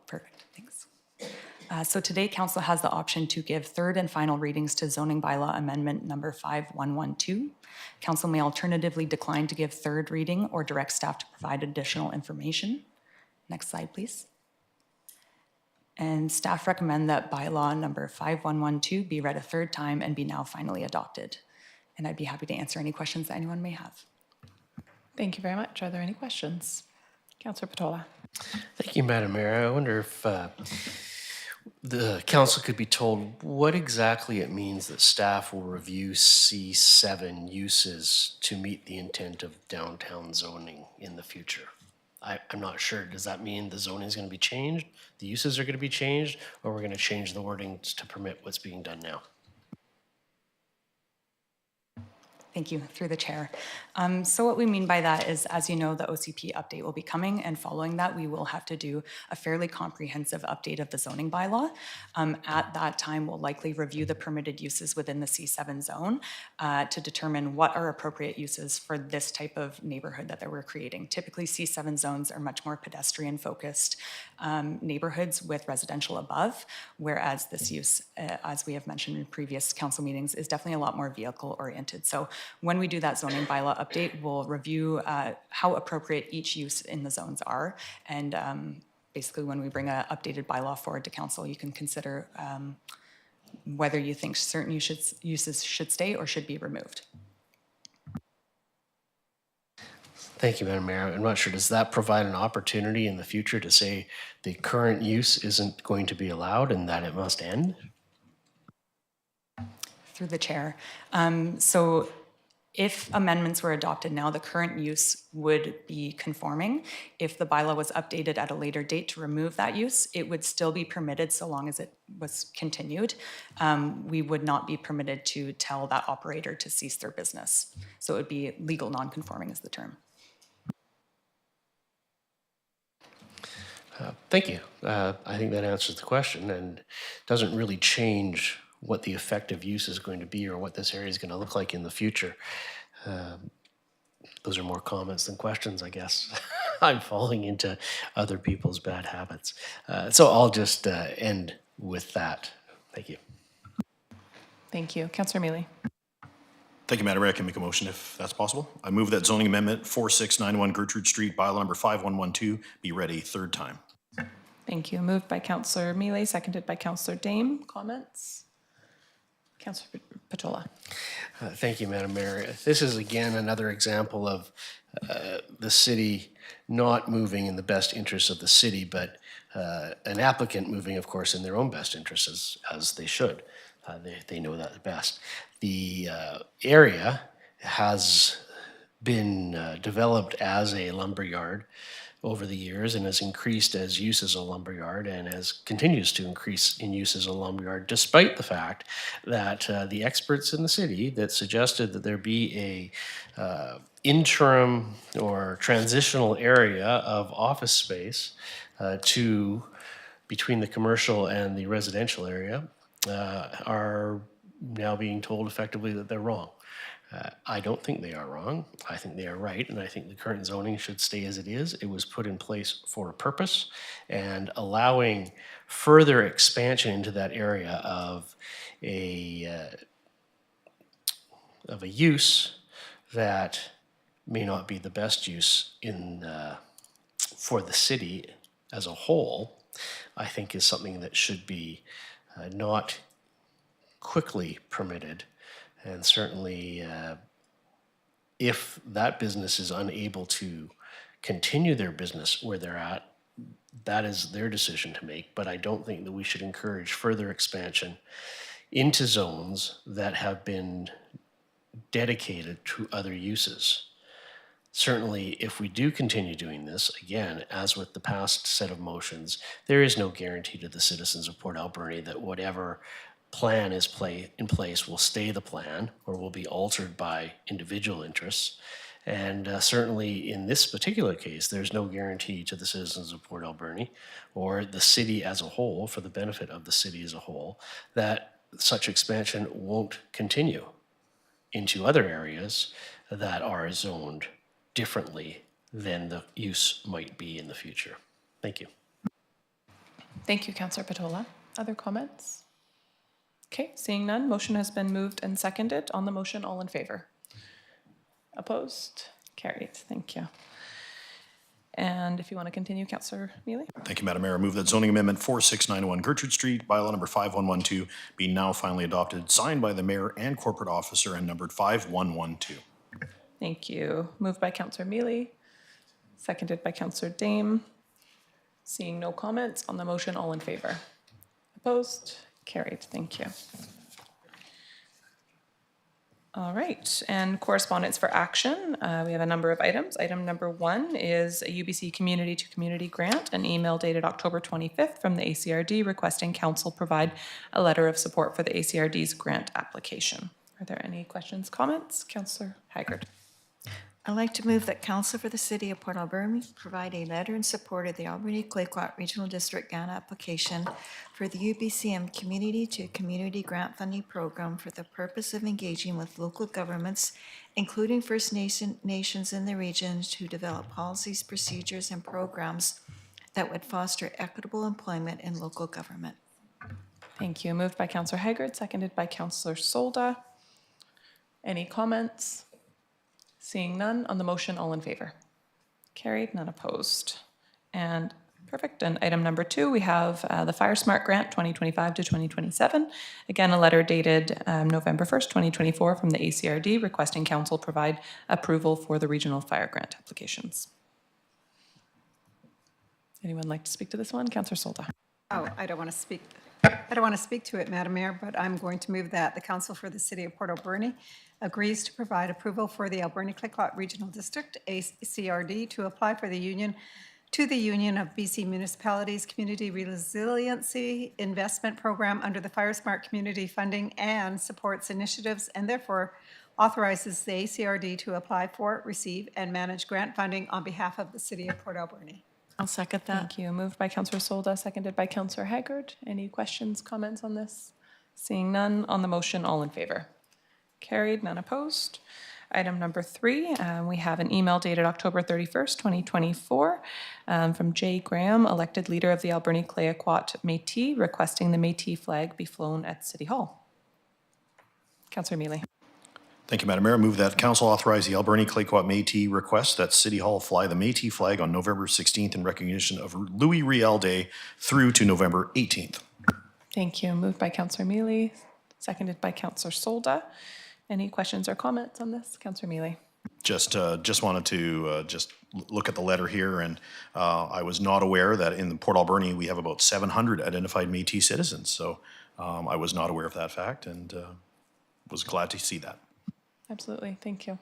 Perfect, thanks. So today, council has the option to give third and final readings to zoning bylaw amendment number 5112. Council may alternatively decline to give third reading or direct staff to provide additional information. Next slide, please. And staff recommend that bylaw number 5112 be read a third time and be now finally adopted. And I'd be happy to answer any questions that anyone may have. Thank you very much. Are there any questions? Councillor Patola. Thank you, Madam Mayor. I wonder if the council could be told what exactly it means that staff will review C7 uses to meet the intent of downtown zoning in the future. I'm not sure. Does that mean the zoning is going to be changed, the uses are going to be changed, or we're going to change the wording to permit what's being done now? Thank you, through the chair. So what we mean by that is, as you know, the OCP update will be coming, and following that, we will have to do a fairly comprehensive update of the zoning bylaw. At that time, we'll likely review the permitted uses within the C7 zone to determine what are appropriate uses for this type of neighborhood that we're creating. Typically, C7 zones are much more pedestrian-focused neighborhoods with residential above, whereas this use, as we have mentioned in previous council meetings, is definitely a lot more vehicle-oriented. So when we do that zoning bylaw update, we'll review how appropriate each use in the zones are. And basically, when we bring an updated bylaw forward to council, you can consider whether you think certain uses should stay or should be removed. Thank you, Madam Mayor. I'm not sure, does that provide an opportunity in the future to say the current use isn't going to be allowed and that it must end? Through the chair. So if amendments were adopted now, the current use would be conforming. If the bylaw was updated at a later date to remove that use, it would still be permitted so long as it was continued. We would not be permitted to tell that operator to cease their business. So it would be legal non-conforming is the term. Thank you. I think that answers the question and doesn't really change what the effective use is going to be or what this area is going to look like in the future. Those are more comments than questions, I guess. I'm falling into other people's bad habits. So I'll just end with that. Thank you. Thank you. Councillor Mealy. Thank you, Madam Mayor. I can make a motion if that's possible. I move that zoning amendment 4691 Gertrude Street, bylaw number 5112, be read a third time. Thank you. Moved by Councillor Mealy, seconded by Councillor Dame. Comments? Councillor Patola. Thank you, Madam Mayor. This is again another example of the city not moving in the best interests of the city, but an applicant moving, of course, in their own best interests, as they should. They know that best. The area has been developed as a lumberyard over the years and has increased as use as a lumberyard and continues to increase in use as a lumberyard, despite the fact that the experts in the city that suggested that there be a interim or transitional area of office space between the commercial and the residential area are now being told effectively that they're wrong. I don't think they are wrong. I think they are right, and I think the current zoning should stay as it is. It was put in place for a purpose, and allowing further expansion into that area of a use that may not be the best use for the city as a whole, I think is something that should be not quickly permitted. And certainly, if that business is unable to continue their business where they're at, that is their decision to make. But I don't think that we should encourage further expansion into zones that have been dedicated to other uses. Certainly, if we do continue doing this, again, as with the past set of motions, there is no guarantee to the citizens of Port Alberni that whatever plan is in place will stay the plan or will be altered by individual interests. And certainly in this particular case, there's no guarantee to the citizens of Port Alberni or the city as a whole, for the benefit of the city as a whole, that such expansion won't continue into other areas that are zoned differently than the use might be in the future. Thank you. Thank you, Councillor Patola. Other comments? Okay, seeing none, motion has been moved and seconded. On the motion, all in favor? Opposed? Carried. Thank you. And if you want to continue, Councillor Mealy? Thank you, Madam Mayor. I move that zoning amendment 4691 Gertrude Street, bylaw number 5112, be now finally adopted, signed by the mayor and corporate officer and numbered 5112. Thank you. Moved by Councillor Mealy, seconded by Councillor Dame. Seeing no comments on the motion, all in favor? Opposed? Carried. Thank you. All right, and correspondence for action. We have a number of items. Item number 1 is a UBC Community to Community grant, an email dated October 25th from the ACRD requesting council provide a letter of support for the ACRD's grant application. Are there any questions, comments? Councillor Haggard. I'd like to move that council for the city of Port Alberni provide a letter in support of the Alberni-Clayoquot Regional District grant application for the UBCM Community to Community Grant Funding Program for the purpose of engaging with local governments, including First Nations in the region, to develop policies, procedures, and programs that would foster equitable employment in local government. Thank you. Moved by Councillor Haggard, seconded by Councillor Solda. Any comments? Seeing none, on the motion, all in favor? Carried, none opposed. And perfect. And item number 2, we have the Fire Smart Grant 2025 to 2027. Again, a letter dated November 1st, 2024 from the ACRD requesting council provide approval for the regional fire grant applications. Anyone like to speak to this one? Councillor Solda. Oh, I don't want to speak. I don't want to speak to it, Madam Mayor, but I'm going to move that the Council for the City of Port Alberni agrees to provide approval for the Alberni-Clayoquot Regional District, ACRD, to apply for the Union of BC Municipalities Community Resiliency Investment Program under the Fire Smart Community Funding and supports initiatives, and therefore authorizes the ACRD to apply for, receive, and manage grant funding on behalf of the City of Port Alberni. I'll second that. Thank you. Moved by Councillor Solda, seconded by Councillor Haggard. Any questions, comments on this? Seeing none, on the motion, all in favor? Carried, none opposed. Item number 3, we have an email dated October 31st, 2024 from Jay Graham, elected leader of the Alberni-Clayoquot Métis, requesting the Métis flag be flown at City Hall. Councillor Mealy. Thank you, Madam Mayor. I move that council authorize the Alberni-Clayoquot Métis request that City Hall fly the Métis flag on November 16th in recognition of Louis Riel Day through to November 18th. Thank you. Moved by Councillor Mealy, seconded by Councillor Solda. Any questions or comments on this? Councillor Mealy. Just wanted to just look at the letter here, and I was not aware that in the Port Alberni we have about 700 identified Métis citizens. So I was not aware of that fact, and was glad to see that. Absolutely. Thank you.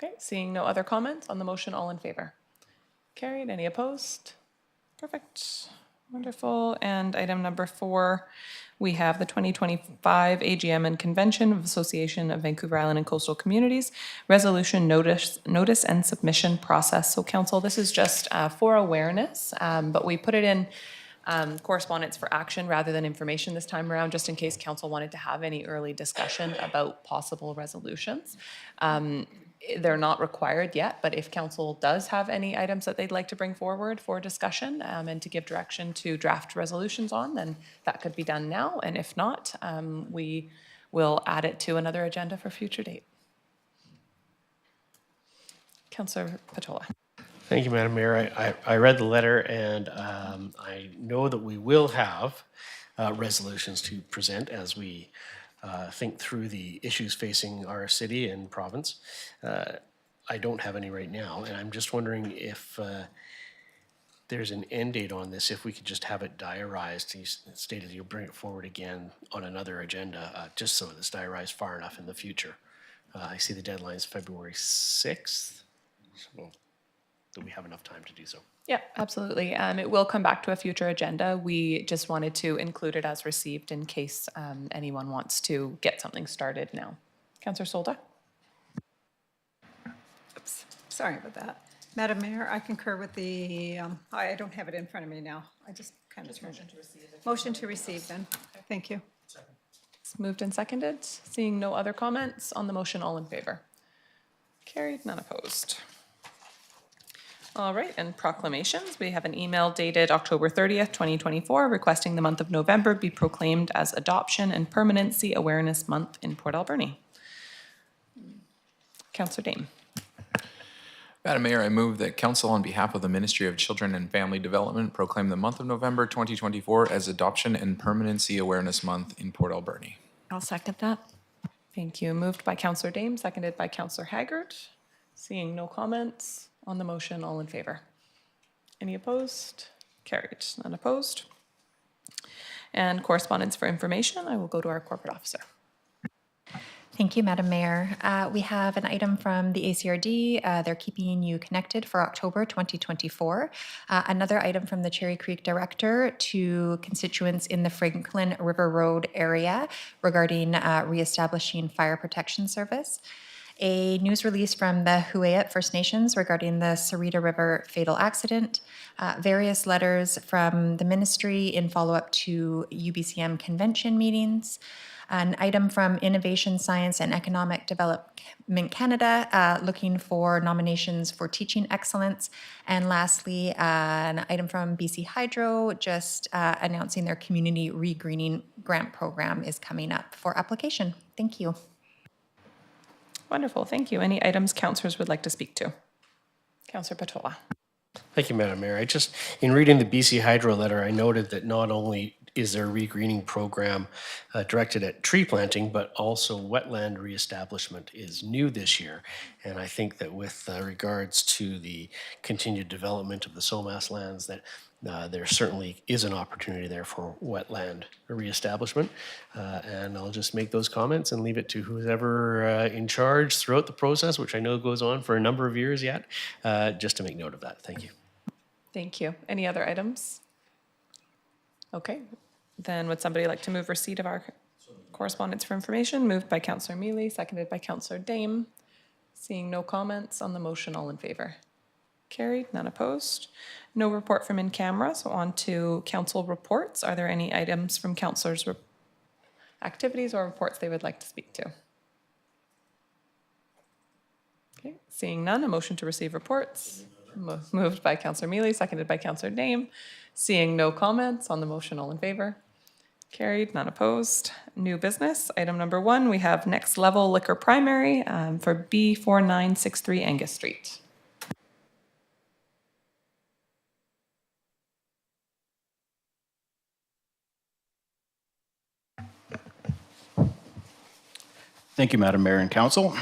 Okay, seeing no other comments on the motion, all in favor? Carried. Any opposed? Perfect. Wonderful. And item number 4, we have the 2025 AGM and Convention of Association of Vancouver Island and Coastal Communities Resolution Notice and Submission Process. So council, this is just for awareness, but we put it in correspondence for action rather than information this time around, just in case council wanted to have any early discussion about possible resolutions. They're not required yet, but if council does have any items that they'd like to bring forward for discussion and to give direction to draft resolutions on, then that could be done now. And if not, we will add it to another agenda for future date. Councillor Patola. Thank you, Madam Mayor. I read the letter, and I know that we will have resolutions to present as we think through the issues facing our city and province. I don't have any right now, and I'm just wondering if there's an end date on this, if we could just have it diarized. You stated you'll bring it forward again on another agenda, just so it's diarized far enough in the future. I see the deadline is February 6th. So do we have enough time to do so? Yeah, absolutely. It will come back to a future agenda. We just wanted to include it as received in case anyone wants to get something started now. Councillor Solda? Oops, sorry about that. Madam Mayor, I concur with the, I don't have it in front of me now. I just kind of turned it. Motion to receive then. Thank you. It's moved and seconded. Seeing no other comments on the motion, all in favor? Carried, none opposed. All right, and proclamations. We have an email dated October 30th, 2024, requesting the month of November be proclaimed as Adoption and Permanency Awareness Month in Port Alberni. Councillor Dame. Madam Mayor, I move that council on behalf of the Ministry of Children and Family Development proclaim the month of November 2024 as Adoption and Permanency Awareness Month in Port Alberni. I'll second that. Thank you. Moved by Councillor Dame, seconded by Councillor Haggard. Seeing no comments on the motion, all in favor? Any opposed? Carried. None opposed. And correspondence for information, I will go to our corporate officer. Thank you, Madam Mayor. We have an item from the ACRD. They're keeping you connected for October 2024. Another item from the Cherry Creek Director to constituents in the Franklin River Road area regarding reestablishing fire protection service. A news release from the Huayet First Nations regarding the Sarita River fatal accident, various letters from the ministry in follow-up to UBCM convention meetings, an item from Innovation, Science and Economic Development Canada looking for nominations for teaching excellence, and lastly, an item from BC Hydro just announcing their community regreening grant program is coming up for application. Thank you. Wonderful, thank you. Any items councillors would like to speak to? Councillor Patola. Thank you, Madam Mayor. In reading the BC Hydro letter, I noted that not only is there a regreening program directed at tree planting, but also wetland reestablishment is new this year. And I think that with regards to the continued development of the SOMAS lands, that there certainly is an opportunity there for wetland reestablishment. And I'll just make those comments and leave it to who's ever in charge throughout the process, which I know goes on for a number of years yet, just to make note of that. Thank you. Thank you. Any other items? Okay, then would somebody like to move receipt of our correspondence for information? Moved by Councillor Mealy, seconded by Councillor Dame. Seeing no comments on the motion, all in favor? Carried, none opposed. No report from in camera, so on to council reports. Are there any items from councillors' activities or reports they would like to speak to? Okay, seeing none, a motion to receive reports. Moved by Councillor Mealy, seconded by Councillor Dame. Seeing no comments on the motion, all in favor? Carried, none opposed. New business, item number 1, we have Next Level Liquor Primary for B4963 Angus Street. Thank you, Madam Mayor and Council.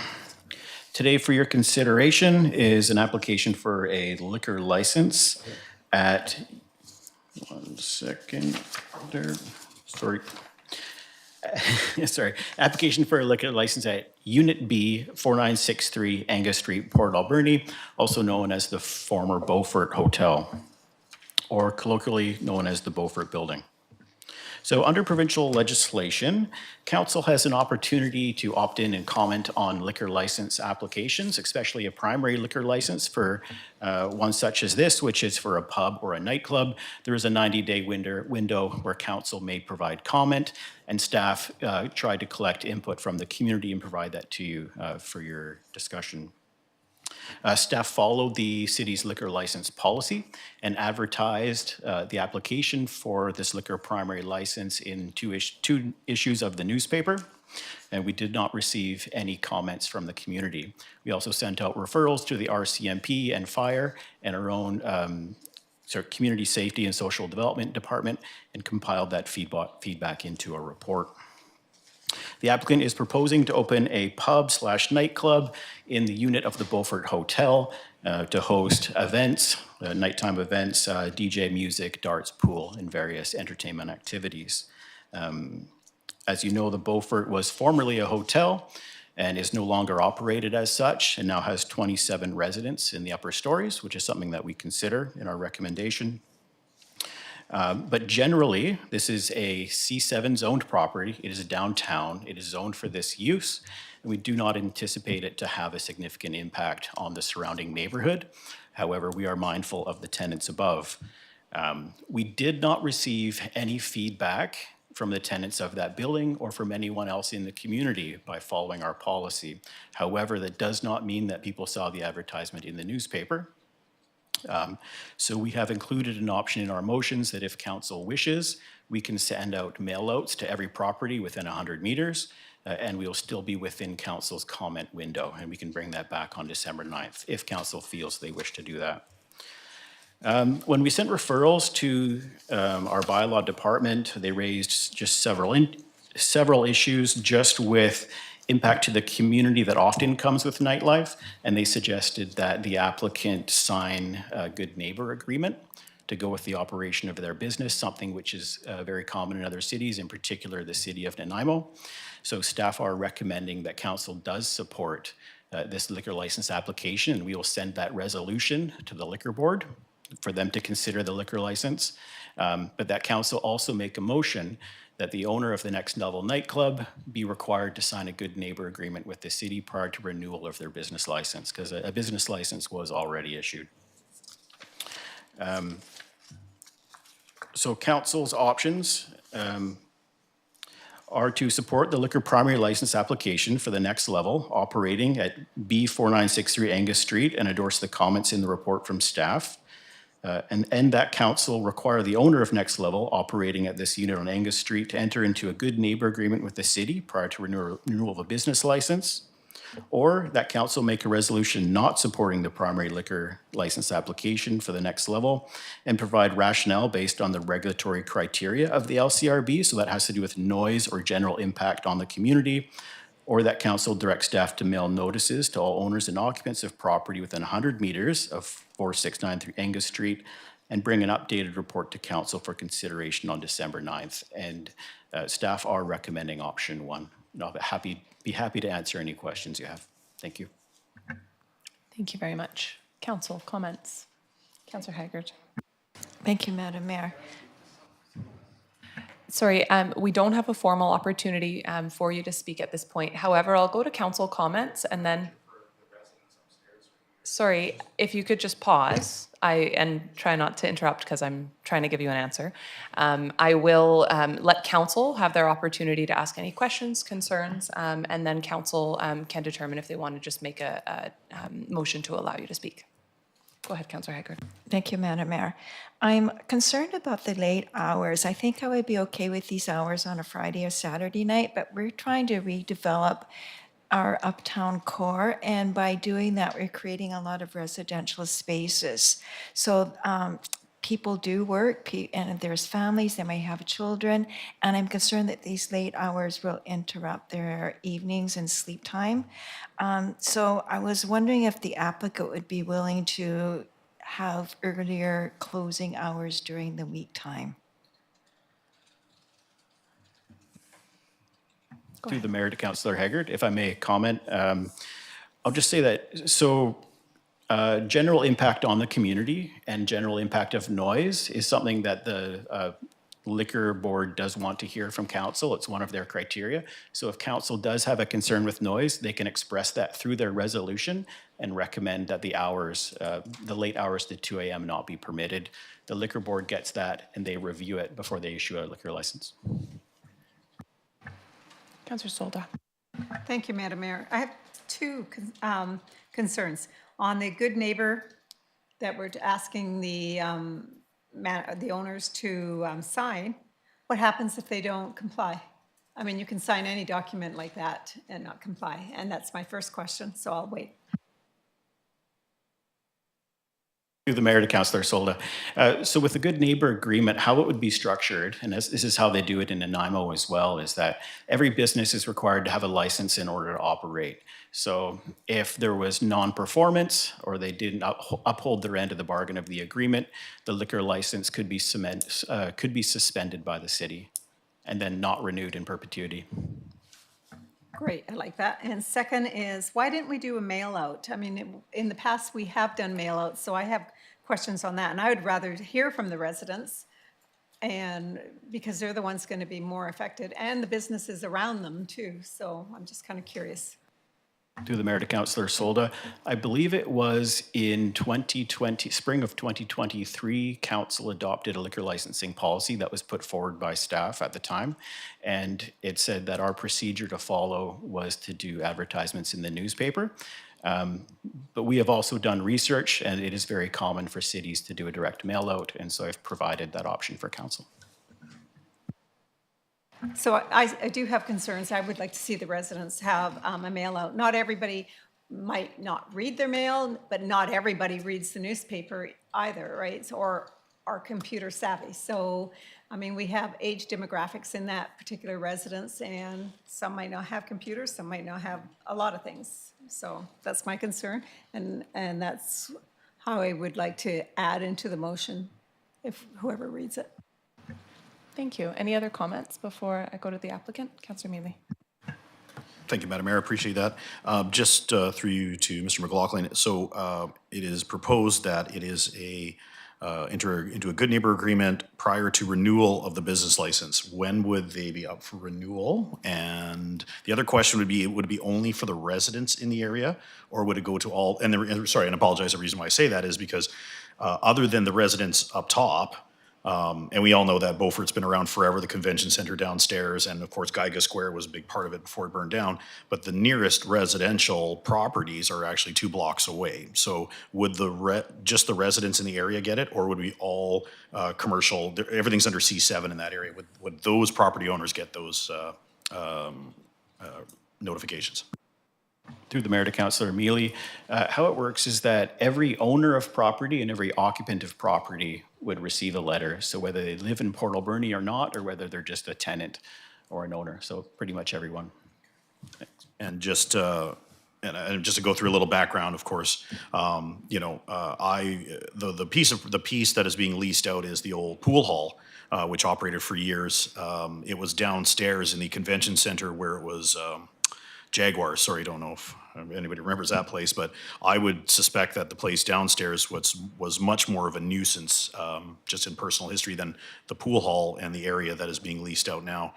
Today for your consideration is an application for a liquor license at, one second, there, sorry. Sorry, application for a liquor license at Unit B, 4963 Angus Street, Port Alberni, also known as the former Beaufort Hotel, or colloquially known as the Beaufort Building. So under provincial legislation, council has an opportunity to opt in and comment on liquor license applications, especially a primary liquor license for one such as this, which is for a pub or a nightclub. There is a 90-day window where council may provide comment, and staff try to collect input from the community and provide that to you for your discussion. Staff followed the city's liquor license policy and advertised the application for this liquor primary license in two issues of the newspaper, and we did not receive any comments from the community. We also sent out referrals to the RCMP and Fire and our own Community Safety and Social Development Department and compiled that feedback into a report. The applicant is proposing to open a pub/nightclub in the unit of the Beaufort Hotel to host events, nighttime events, DJ music, darts, pool, and various entertainment activities. As you know, the Beaufort was formerly a hotel, and is no longer operated as such and now has 27 residents in the upper stories, which is something that we consider in our recommendation. But generally, this is a C7 zoned property. It is downtown. It is zoned for this use, and we do not anticipate it to have a significant impact on the surrounding neighborhood. However, we are mindful of the tenants above. We did not receive any feedback from the tenants of that building or from anyone else in the community by following our policy. However, that does not mean that people saw the advertisement in the newspaper. So we have included an option in our motions that if council wishes, we can send out mailouts to every property within 100 meters, and we will still be within council's comment window, and we can bring that back on December 9th if council feels they wish to do that. When we sent referrals to our bylaw department, they raised just several issues just with impact to the community that often comes with nightlife, and they suggested that the applicant sign a good neighbor agreement to go with the operation of their business, something which is very common in other cities, in particular the city of Nanaimo. So staff are recommending that council does support this liquor license application, and we will send that resolution to the liquor board for them to consider the liquor license. But that council also make a motion that the owner of the Next Level nightclub be required to sign a good neighbor agreement with the city prior to renewal of their business license, because a business license was already issued. So council's options are to support the liquor primary license application for the Next Level operating at B4963 Angus Street and endorse the comments in the report from staff. And that council require the owner of Next Level operating at this unit on Angus Street to enter into a good neighbor agreement with the city prior to renewal of a business license. Or that council make a resolution not supporting the primary liquor license application for the Next Level and provide rationale based on the regulatory criteria of the LCRB. So that has to do with noise or general impact on the community. Or that council directs staff to mail notices to all owners and occupants of property within 100 meters of 4693 Angus Street and bring an updated report to council for consideration on December 9th. And staff are recommending option 1. And I'll be happy to answer any questions you have. Thank you. Thank you very much. Council comments. Councillor Haggard. Thank you, Madam Mayor. Sorry, we don't have a formal opportunity for you to speak at this point. However, I'll go to council comments and then. Sorry, if you could just pause and try not to interrupt because I'm trying to give you an answer. I will let council have their opportunity to ask any questions, concerns, and then council can determine if they want to just make a motion to allow you to speak. Go ahead, Councillor Haggard. Thank you, Madam Mayor. I'm concerned about the late hours. I think I would be okay with these hours on a Friday or Saturday night, but we're trying to redevelop our uptown core, and by doing that, we're creating a lot of residential spaces. So people do work, and there's families, they may have children, and I'm concerned that these late hours will interrupt their evenings and sleep time. So I was wondering if the applicant would be willing to have earlier closing hours during the week time. Through the mayor to Councillor Haggard, if I may comment, I'll just say that, so general impact on the community and general impact of noise is something that the liquor board does want to hear from council. It's one of their criteria. So if council does have a concern with noise, they can express that through their resolution and recommend that the hours, the late hours to 2 a.m. not be permitted. The liquor board gets that and they review it before they issue a liquor license. Councillor Solda. Thank you, Madam Mayor. I have two concerns. On the good neighbor that we're asking the owners to sign, what happens if they don't comply? I mean, you can sign any document like that and not comply, and that's my first question, so I'll wait. Through the mayor to Councillor Solda. So with the good neighbor agreement, how it would be structured, and this is how they do it in Nanaimo as well, is that every business is required to have a license in order to operate. So if there was non-performance or they didn't uphold their end of the bargain of the agreement, the liquor license could be suspended by the city and then not renewed in perpetuity. Great, I like that. And second is, why didn't we do a mail out? I mean, in the past, we have done mail outs, so I have questions on that. And I would rather hear from the residents, and because they're the ones going to be more affected, and the businesses around them too. So I'm just kind of curious. Through the mayor to Councillor Solda, I believe it was in 2020, spring of 2023, council adopted a liquor licensing policy that was put forward by staff at the time. And it said that our procedure to follow was to do advertisements in the newspaper. But we have also done research, and it is very common for cities to do a direct mail out. And so I've provided that option for council. So I do have concerns. I would like to see the residents have a mail out. Not everybody might not read their mail, but not everybody reads the newspaper either, right? Or are computer savvy. So, I mean, we have age demographics in that particular residence, and some might not have computers, some might not have a lot of things. So that's my concern, and that's how I would like to add into the motion, if whoever reads it. Thank you. Any other comments before I go to the applicant? Councillor Mealy. Thank you, Madam Mayor. I appreciate that. Just through you to Mr. McLaughlin. So it is proposed that it is enter into a good neighbor agreement prior to renewal of the business license. When would they be up for renewal? And the other question would it be only for the residents in the area, or would it go to all? And sorry, and I apologize. The reason why I say that is because other than the residents up top. And we all know that Beaufort's been around forever, the convention center downstairs, and of course Geiga Square was a big part of it before it burned down. But the nearest residential properties are actually 2 blocks away. So would just the residents in the area get it, or would we all commercial? Everything's under C7 in that area. Would those property owners get those notifications? Through the mayor to Councillor Mealy, how it works is that every owner of property and every occupant of property would receive a letter. So whether they live in Port Alberni or not, or whether they're just a tenant or an owner. So pretty much everyone. And just to go through a little background, of course, the piece that is being leased out is the old pool hall, which operated for years. It was downstairs in the convention center where it was. Jaguars, sorry, don't know if anybody remembers that place, but I would suspect that the place downstairs was much more of a nuisance, just in personal history, than the pool hall and the area that is being leased out now.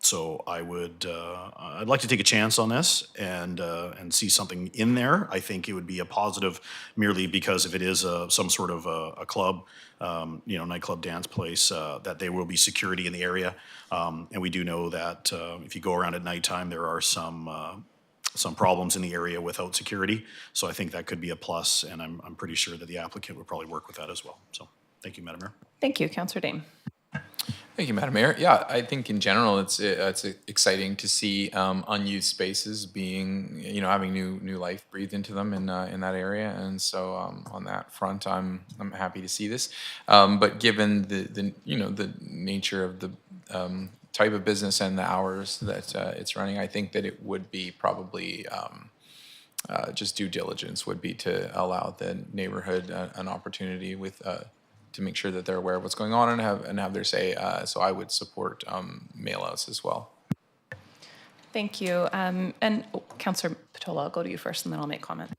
So I'd like to take a chance on this and see something in there. I think it would be a positive merely because if it is some sort of a club, nightclub dance place, that there will be security in the area. And we do know that if you go around at nighttime, there are some problems in the area without security. So I think that could be a plus, and I'm pretty sure that the applicant would probably work with that as well. So thank you, Madam Mayor. Thank you. Councillor Dame. Thank you, Madam Mayor. Yeah, I think in general it's exciting to see unused spaces being, having new life breathed into them in that area, and so on that front, I'm happy to see this. But given the nature of the type of business and the hours that it's running, I think that it would be probably just due diligence would be to allow the neighborhood an opportunity with. To make sure that they're aware of what's going on and have their say. So I would support mail-outs as well. Thank you. And Councillor Patola, I'll go to you first and then I'll make comment.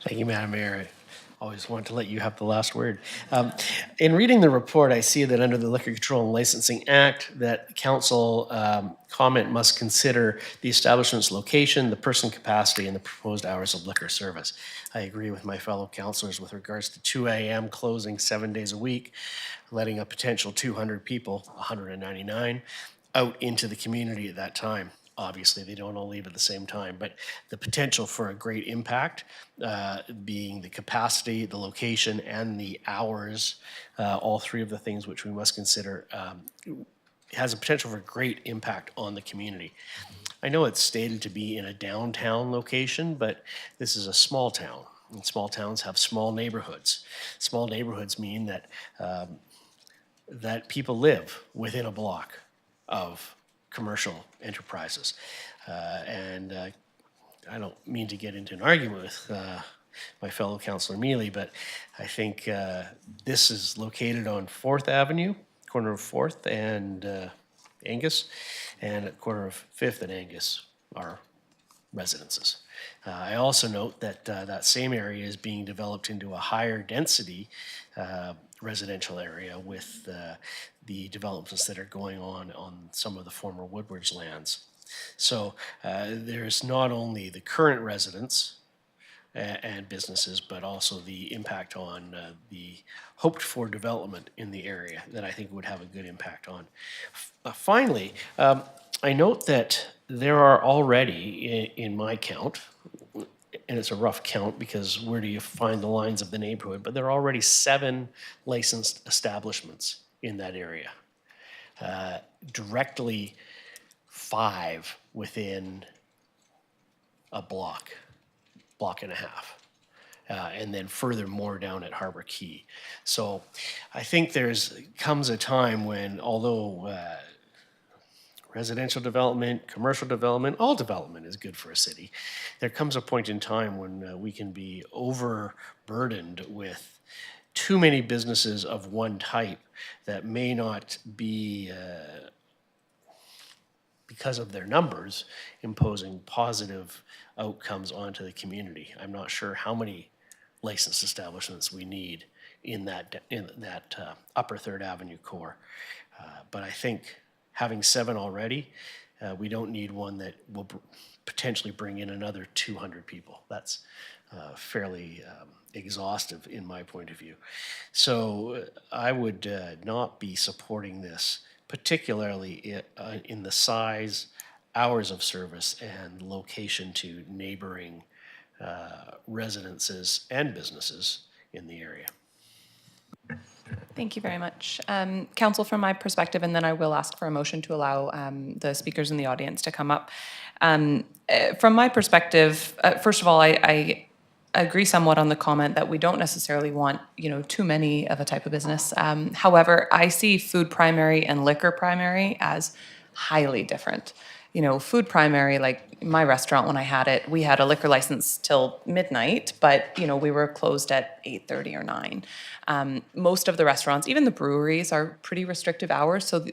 Thank you, Madam Mayor. I always want to let you have the last word. In reading the report, I see that under the Liquor Control and Licensing Act, that council comment must consider the establishment's location, the person capacity, and the proposed hours of liquor service. I agree with my fellow councillors with regards to 2 a.m. closing 7 days a week, letting a potential 200 people, 199, out into the community at that time. Obviously, they don't all leave at the same time, but the potential for a great impact, being the capacity, the location, and the hours, all three of the things which we must consider, has a potential for great impact on the community. I know it's stated to be in a downtown location, but this is a small town, and small towns have small neighborhoods. Small neighborhoods mean that that people live within a block of commercial enterprises. I don't mean to get into an argument with my fellow Councillor Mealy, but I think this is located on 4th Avenue, corner of 4th and Angus, and at corner of 5th and Angus. our residences. I also note that that same area is being developed into a higher density residential area with the developments that are going on some of the former Woodward's lands. So there's not only the current residents and businesses, but also the impact on the hoped for development in the area that I think would have a good impact on. Finally, I note that there are already, in my count, and it's a rough count because where do you find the lines of the neighborhood, but there are already 7 licensed establishments in that area. Directly 5 within a block and a half. And then furthermore down at Harbor Key. So I think comes a time when, although residential development, commercial development, all development is good for a city, there comes a point in time when we can be overburdened with too many businesses of one type that may not be, because of their numbers, imposing positive outcomes onto the community. I'm not sure how many licensed establishments we need in that upper Third Avenue core. But I think having 7 already, we don't need one that will potentially bring in another 200 people. That's fairly exhaustive in my point of view. So I would not be supporting this, particularly in the size, hours of service, and location to neighboring residences and businesses in the area. Thank you very much. Council, from my perspective, and then I will ask for a motion to allow the speakers in the audience to come up. From my perspective, first of all, I agree somewhat on the comment that we don't necessarily want, too many of a type of business. However, I see food primary and liquor primary as highly different. Food primary, like my restaurant when I had it, we had a liquor license till midnight, but we were closed at 8:30 or 9. Most of the restaurants, even the breweries, are pretty restrictive hours. So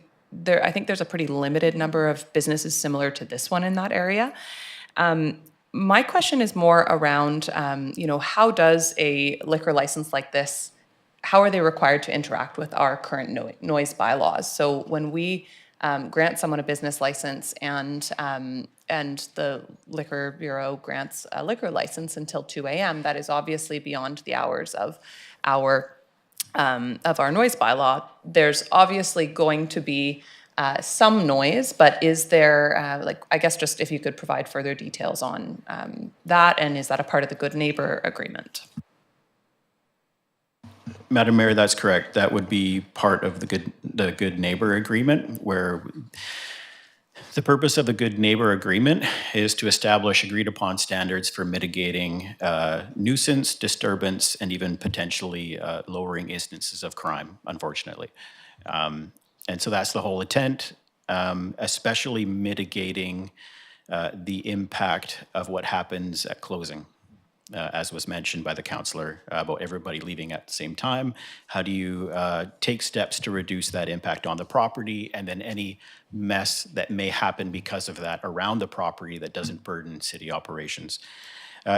I think there's a pretty limited number of businesses similar to this one in that area. My question is more around, how does a liquor license like this, how are they required to interact with our current noise bylaws? So when we grant someone a business license and the Liquor Bureau grants a liquor license until 2 a.m., that is obviously beyond the hours of our noise bylaw. There's obviously going to be some noise, but is there, I guess just if you could provide further details on that, and is that a part of the good neighbor agreement? Madam Mayor, that's correct. That would be part of the good neighbor agreement, where the purpose of the good neighbor agreement is to establish agreed upon standards for mitigating nuisance, disturbance, and even potentially lowering instances of crime, unfortunately. And so that's the whole intent, especially mitigating the impact of what happens at closing. As was mentioned by the councillor about everybody leaving at the same time. How do you take steps to reduce that impact on the property, and then any mess that may happen because of that around the property that doesn't burden city operations?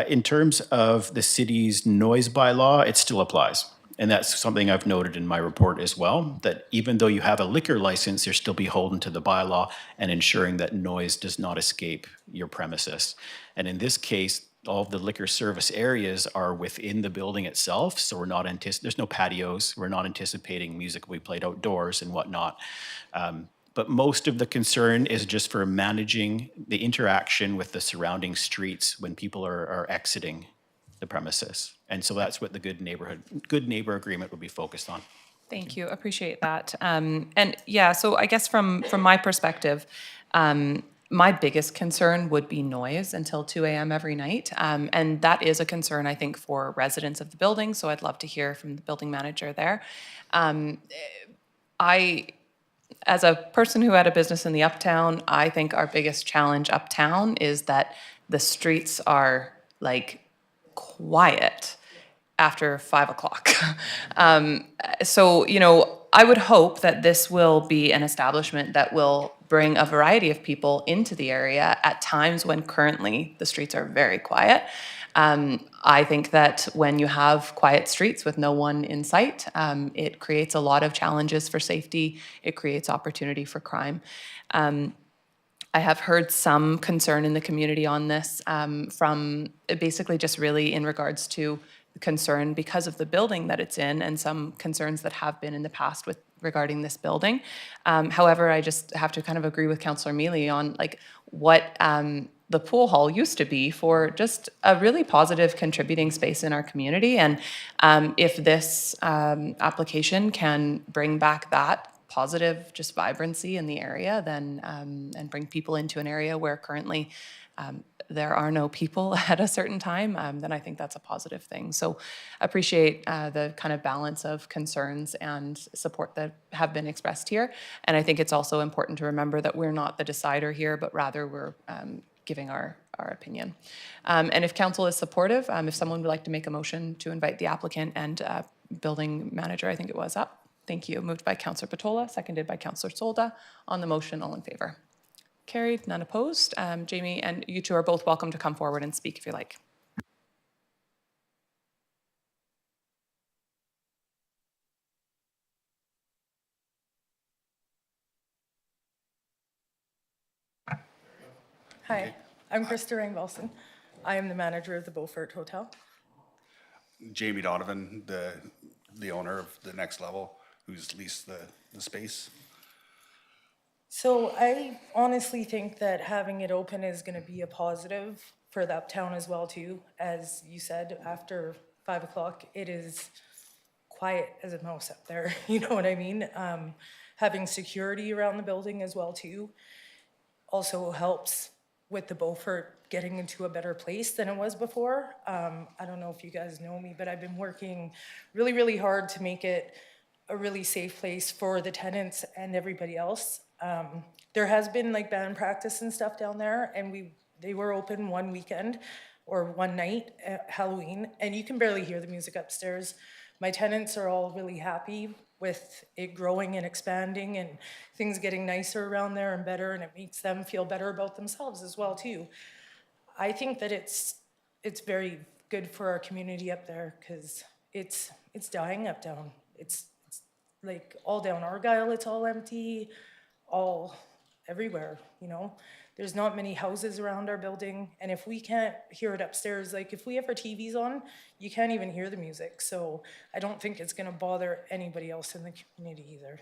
In terms of the city's noise bylaw, it still applies. And that's something I've noted in my report as well, that even though you have a liquor license, you're still beholden to the bylaw and ensuring that noise does not escape your premises. And in this case, all of the liquor service areas are within the building itself, so we're not there's no patios. We're not anticipating music will be played outdoors and whatnot. But most of the concern is just for managing the interaction with the surrounding streets when people are exiting the premises. And so that's what the good neighbor agreement would be focused on. Thank you, appreciate that. And yeah, so I guess from my perspective, my biggest concern would be noise until 2 a.m. every night. And that is a concern, I think, for residents of the building. So I'd love to hear from the building manager there. As a person who had a business in the Uptown, I think our biggest challenge uptown is that the streets are quiet after 5 o'clock. So, I would hope that this will be an establishment that will bring a variety of people into the area at times when currently the streets are very quiet. I think that when you have quiet streets with no one in sight, it creates a lot of challenges for safety. It creates opportunity for crime. I have heard some concern in the community on this from basically just really in regards to concern because of the building that it's in and some concerns that have been in the past with regarding this building. However, I just have to kind of agree with Councillor Mealy on like what the pool hall used to be for just a really positive contributing space in our community. And if this application can bring back that positive just vibrancy in the area then and bring people into an area where currently there are no people at a certain time, then I think that's a positive thing. So appreciate the kind of balance of concerns and support that have been expressed here. And I think it's also important to remember that we're not the decider here, but rather we're giving our opinion. And if council is supportive, if someone would like to make a motion to invite the applicant and building manager, I think it was up. Thank you. Moved by Councillor Patola, seconded by Councillor Solda. On the motion, all in favor? Carried, none opposed. Jamie, and you two are both welcome to come forward and speak if you like. Hi, I'm Krista Rangvalson. I am the manager of the Beaufort Hotel. Jamie Donovan, the owner of the Next Level, who's leased the space. So I honestly think that having it open is going to be a positive for the uptown as well too. As you said, after 5 o'clock, it is quiet as a mouse up there. You know what I mean? Having security around the building as well too also helps with the Beaufort getting into a better place than it was before. I don't know if you guys know me, but I've been working really, really hard to make it a really safe place for the tenants and everybody else. There has been like band practice and stuff down there, and they were open one weekend or one night at Halloween, and you can barely hear the music upstairs. My tenants are all really happy with it growing and expanding and things getting nicer around there and better, and it makes them feel better about themselves as well too. I think that it's very good for our community up there because it's dying up down. It's like all down Argyle, it's all empty, all everywhere, you know. There's not many houses around our building, and if we can't hear it upstairs, like if we have our TVs on, you can't even hear the music. So I don't think it's gonna bother anybody else in the community either.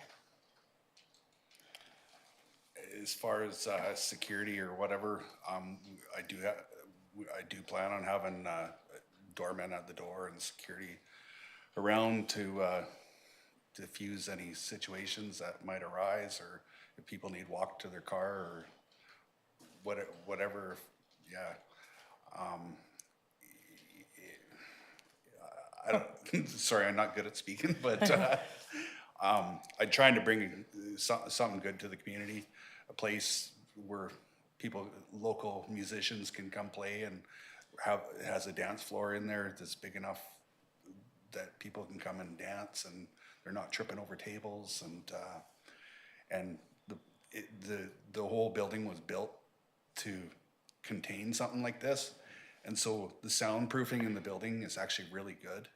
As far as security or whatever, I do plan on having doormen at the door and security around to diffuse any situations that might arise, or if people need walk to their car or whatever. Yeah. I don't. Sorry, I'm not good at speaking, but I'm trying to bring something good to the community, a place where local musicians can come play and it has a dance floor in there that's big enough that people can come and dance and they're not tripping over tables, and the whole building was built to contain something like this, and so the soundproofing in the building is actually really good.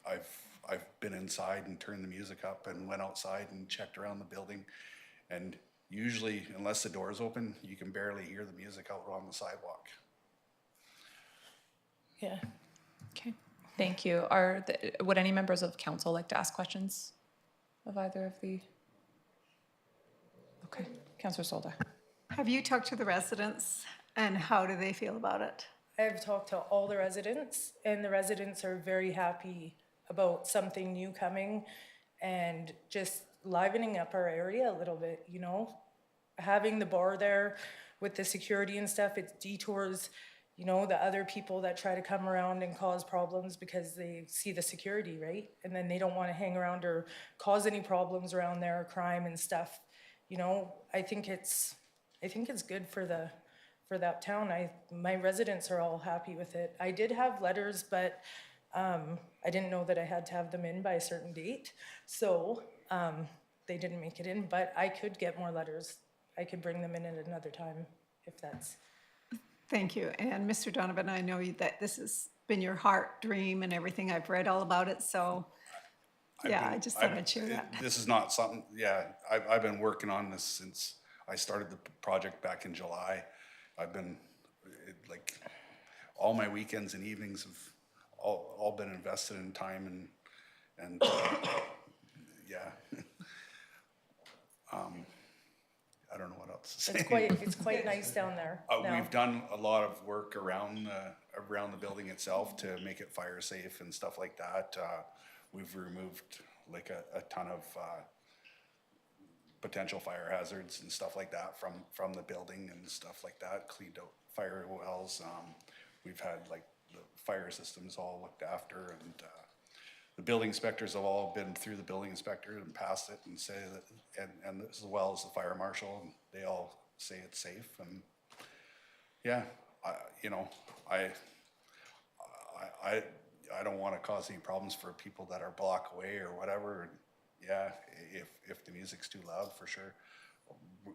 I've been inside and turned the music up and went outside and checked around the building, and usually, unless the door's open, you can barely hear the music out on the sidewalk. Yeah. Okay, thank you. Would any members of council like to ask questions of either of the? Okay, Councillor Solda. Have you talked to the residents and how do they feel about it? I've talked to all the residents, and the residents are very happy about something new coming and just livening up our area a little bit, you know? Having the bar there with the security and stuff, it detours, you know, the other people that try to come around and cause problems because they see the security, right? And then they don't want to hang around or cause any problems around there, crime and stuff. You know, I think it's good for the uptown. My residents are all happy with it. I did have letters, but I didn't know that I had to have them in by a certain date. So they didn't make it in, but I could get more letters. I could bring them in at another time if that's. Thank you. And Mr. Donovan, I know that this has been your heart dream and everything. I've read all about it, so yeah, I just thought I'd share that. This is not something, yeah, I've been working on this since I started the project back in July. I've been, like, all my weekends and evenings have all been invested in time and yeah. I don't know what else to say. It's quite nice down there now. We've done a lot of work around the building itself to make it fire safe and stuff like that. We've removed like a ton of potential fire hazards and stuff like that from the building and stuff like that, cleaned out fire wells. We've had like the fire systems all looked after, and the building inspectors have all been through the building inspector and passed it and say that, and as well as the fire marshal, and they all say it's safe. And yeah, I don't want to cause any problems for people that are a block away or whatever. And yeah, if the music's too loud, for sure,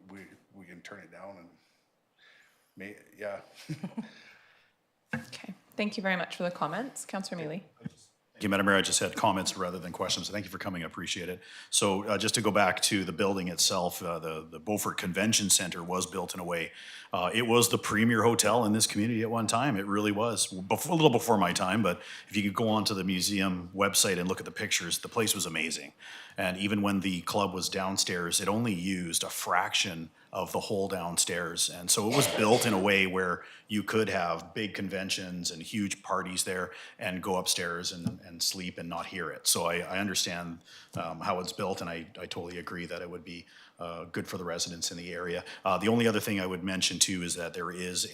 we can turn it down and yeah. Okay, thank you very much for the comments. Councillor Mealy. Thank you, Madam Mayor. I just had comments rather than questions. Thank you for coming. I appreciate it. So just to go back to the building itself, the Beaufort Convention Center was built in a way. It was the premier hotel in this community at one time. It really was. A little before my time, but if you could go onto the museum website and look at the pictures, the place was amazing. And even when the club was downstairs, it only used a fraction of the whole downstairs. And so it was built in a way where you could have big conventions and huge parties there and go upstairs and sleep and not hear it. So I understand how it's built, and I totally agree that it would be good for the residents in the area. The only other thing I would mention too is that there is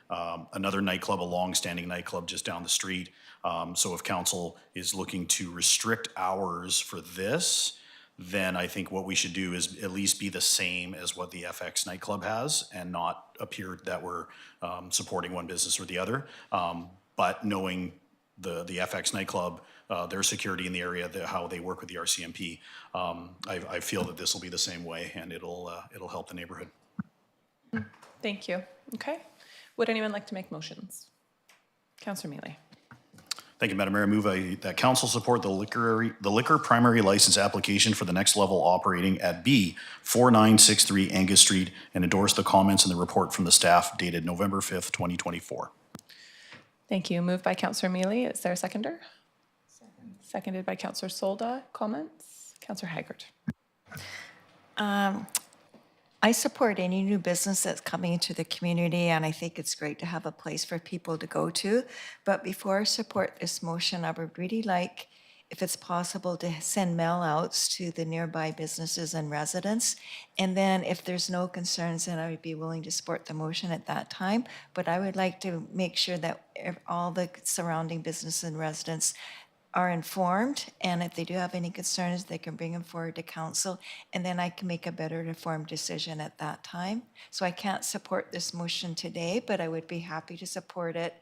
another nightclub, a long-standing nightclub just down the street. So if council is looking to restrict hours for this, then I think what we should do is at least be the same as what the FX nightclub has and not appear that we're supporting one business or the other. But knowing the FX nightclub, their security in the area, how they work with the RCMP, I feel that this will be the same way, and it'll help the neighborhood. Thank you. Okay. Would anyone like to make motions? Councillor Mealy. Thank you, Madam Mayor. I move that council support the liquor primary license application for the next level operating at B 4963 Angus Street and endorse the comments in the report from the staff dated November 5th, 2024. Thank you. Moved by Councillor Mealy. Is there a seconder? Seconded by Councillor Solda. Comments? Councillor Haggard. I support any new business that's coming into the community, and I think it's great to have a place for people to go to. But before I support this motion, I would really like, if it's possible, to send mail outs to the nearby businesses and residents. And then if there's no concerns, then I would be willing to support the motion at that time. But I would like to make sure that all the surrounding businesses and residents are informed, and if they do have any concerns, they can bring them forward to council, and then I can make a better informed decision at that time. So I can't support this motion today, but I would be happy to support it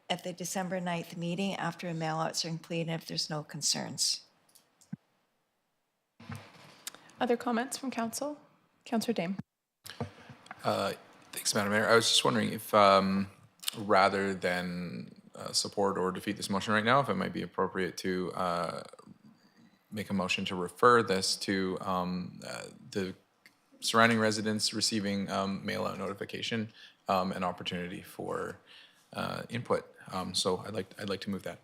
at the December 9th meeting after mail-outs are completed if there's no concerns. Other comments from council? Councillor Dame. Thanks, Madam Mayor. I was just wondering if rather than support or defeat this motion right now, if it might be appropriate to make a motion to refer this to the surrounding residents receiving mail-out notification, an opportunity for input. So I'd like to move that.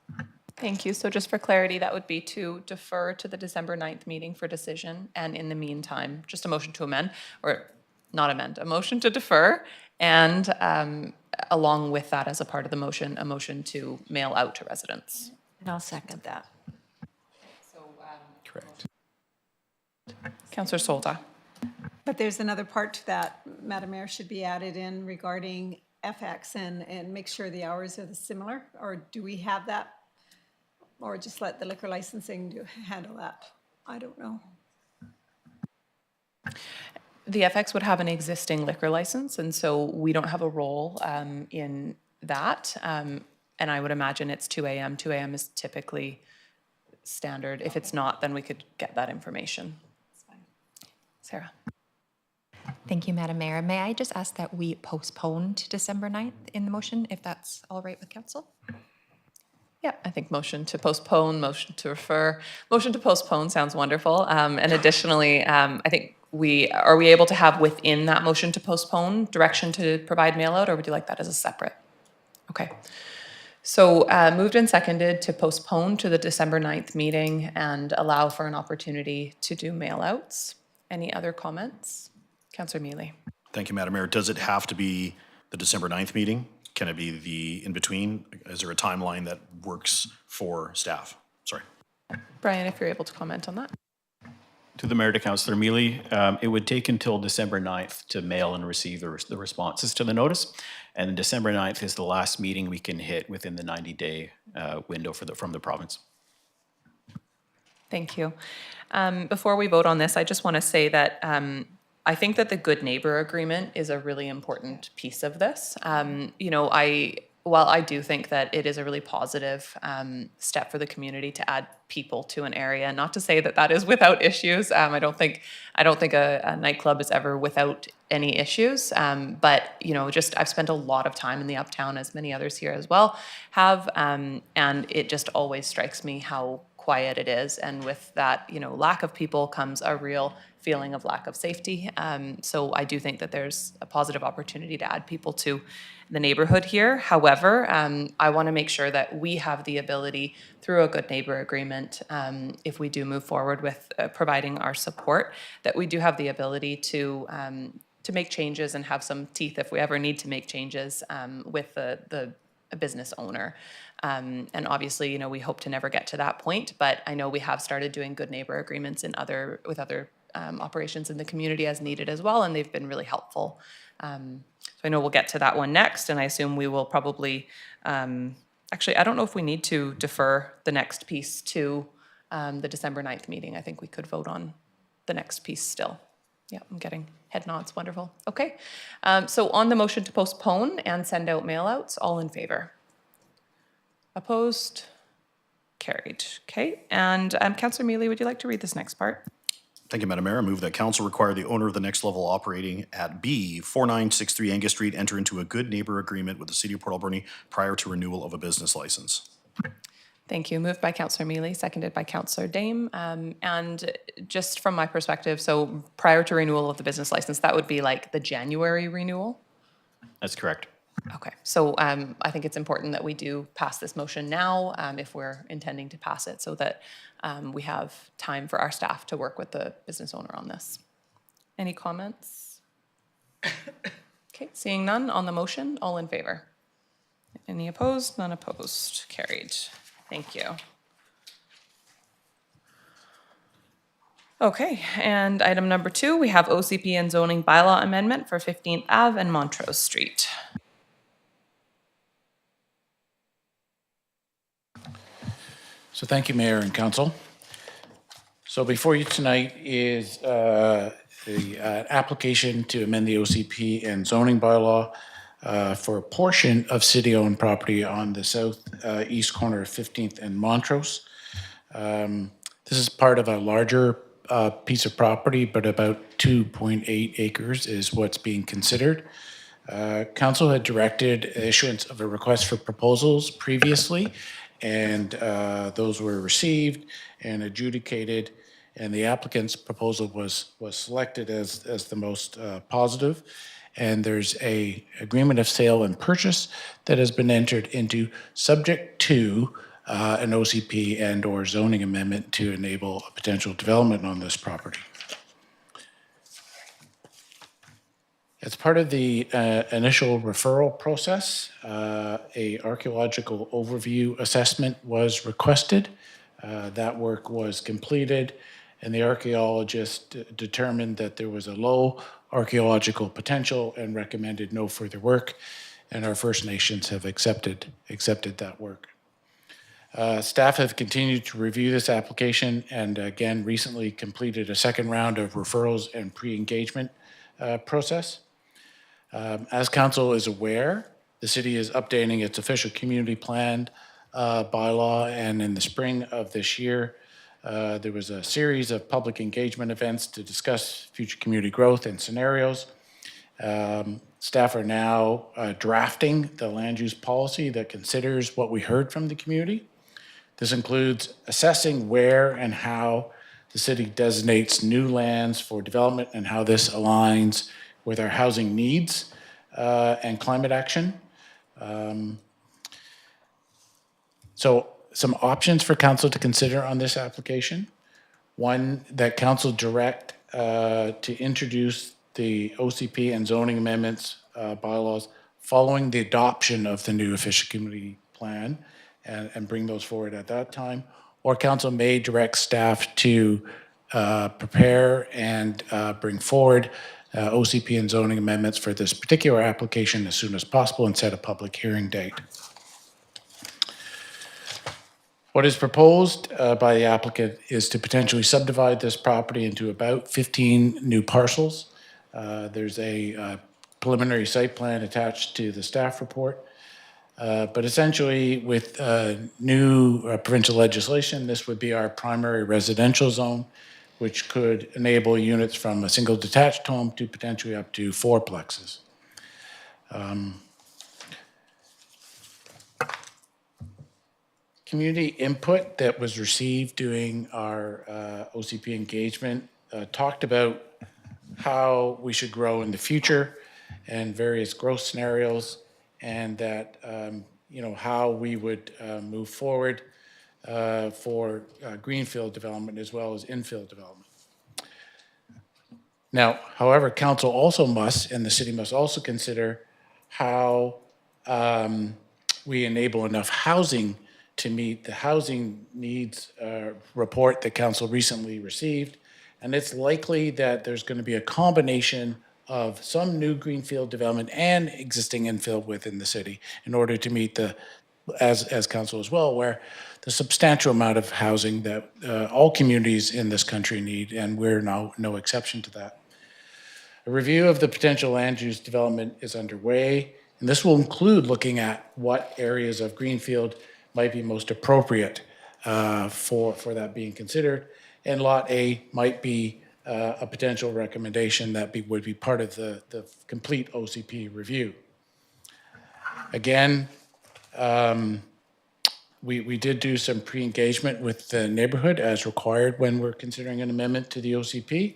Thank you. So just for clarity, that would be to defer to the December 9th meeting for decision, and in the meantime, just a motion to amend, or not amend, a motion to defer, and along with that, as a part of the motion, a motion to mail out to residents. And I'll second that. Correct. Councillor Solda. But there's another part to that, Madam Mayor, should be added in regarding FX and make sure the hours are similar, or do we have that? Or just let the liquor licensing handle that? I don't know. The FX would have an existing liquor license, and so we don't have a role in that. And I would imagine it's 2 a.m. 2 a.m. is typically standard. If it's not, then we could get that information. Sarah. Thank you, Madam Mayor. May I just ask that we postpone to December 9th in the motion, if that's all right with council? Yeah, I think motion to postpone, motion to refer, motion to postpone sounds wonderful. And additionally, I think are we able to have within that motion to postpone direction to provide mail out, or would you like that as a separate? Okay. So moved and seconded to postpone to the December 9th meeting and allow for an opportunity to do mail outs. Any other comments? Councillor Mealy. Thank you, Madam Mayor. Does it have to be the December 9th meeting? Can it be the in-between? Is there a timeline that works for staff? Sorry. Brian, if you're able to comment on that. To the Mayor, to Councillor Mealy, it would take until December 9th to mail and receive the responses to the notice. And December 9th is the last meeting we can hit within the 90-day window from the province. Thank you. Before we vote on this, I just want to say that I think that the good neighbor agreement is a really important piece of this. While I do think that it is a really positive step for the community to add people to an area, not to say that that is without issues. I don't think a nightclub is ever without any issues. But I've spent a lot of time in the Uptown, as many others here as well have, and it just always strikes me how quiet it is, and with that lack of people comes a real feeling of lack of safety. So I do think that there's a positive opportunity to add people to the neighborhood here. However, I want to make sure that we have the ability through a good neighbor agreement, if we do move forward with providing our support, that we do have the ability to make changes and have some teeth if we ever need to make changes with the business owner. And obviously, we hope to never get to that point, but I know we have started doing good neighbor agreements with other operations in the community as needed as well, and they've been really helpful. So I know we'll get to that one next, and I assume we will probably, actually, I don't know if we need to defer the next piece to the December 9th meeting. I think we could vote on the next piece still. Yeah, I'm getting head nods, wonderful. Okay, so on the motion to postpone and send out mail-outs, all in favor? Opposed? Carried. Okay, and Councillor Mealy, would you like to read this next part? Thank you, Madam Mayor. I move that council require the owner of the next level operating at B 4963 Angus Street enter into a good neighbor agreement with the City of Port Alberni prior to renewal of a business license. Thank you. Moved by Councillor Mealy, seconded by Councillor Dame. And just from my perspective, so prior to renewal of the business license, that would be like the January renewal? That's correct. Okay, so I think it's important that we do pass this motion now if we're intending to pass it, so that we have time for our staff to work with the business owner on this. Any comments? Okay, seeing none on the motion, all in favor? Any opposed? None opposed. Carried. Thank you. Okay, and item number 2, we have OCP and zoning bylaw amendment for 15th Ave and Montrose Street. So thank you, Mayor and Council. So before you tonight is the application to amend the OCP and zoning bylaw for a portion of city-owned property on the southeast corner of 15th and Montrose. This is part of a larger piece of property, but about 2.8 acres is what's being considered. Council had directed issuance of a request for proposals previously, and those were received and adjudicated, and the applicant's proposal was selected as the most positive. And there's a agreement of sale and purchase that has been entered into, subject to an OCP and or zoning amendment to enable a potential development on this property. As part of the initial referral process, a archaeological overview assessment was requested. That work was completed, and the archaeologist determined that there was a low archaeological potential and recommended no further work, and our First Nations have accepted that work. Staff have continued to review this application and again recently completed a second round of referrals and pre-engagement process. As council is aware, the city is updating its official community plan bylaw, and in the spring of this year, There was a series of public engagement events to discuss future community growth and scenarios. Staff are now drafting the land use policy that considers what we heard from the community. This includes assessing where and how the city designates new lands for development and how this aligns with our housing needs and climate action. So some options for council to consider on this application. One, that council direct to introduce the OCP and zoning amendments bylaws following the adoption of the new efficient community plan and bring those forward at that time. Or council may direct staff to prepare and bring forward OCP and zoning amendments for this particular application as soon as possible and set a public hearing date. What is proposed by the applicant is to potentially subdivide this property into about 15 new parcels. There's a preliminary site plan attached to the staff report. But essentially, with new provincial legislation, this would be our primary residential zone, which could enable units from a single detached home to potentially up to 4 plexes. Community input that was received during our OCP engagement talked about how we should grow in the future and various growth scenarios, and that how we would move forward for greenfield development as well as infill development. Now, however, council also must, and the city must also consider how we enable enough housing to meet the housing needs report that council recently received. And it's likely that there's going to be a combination of some new greenfield development and existing infill within the city in order to meet the, as council as well, where the substantial amount of housing that all communities in this country need, and we're no exception to that. A review of the potential land use development is underway, and this will include looking at what areas of greenfield might be most appropriate for that being considered. And Lot A might be a potential recommendation that would be part of the complete OCP review. Again, we did do some pre-engagement with the neighborhood as required when we're considering an amendment to the OCP.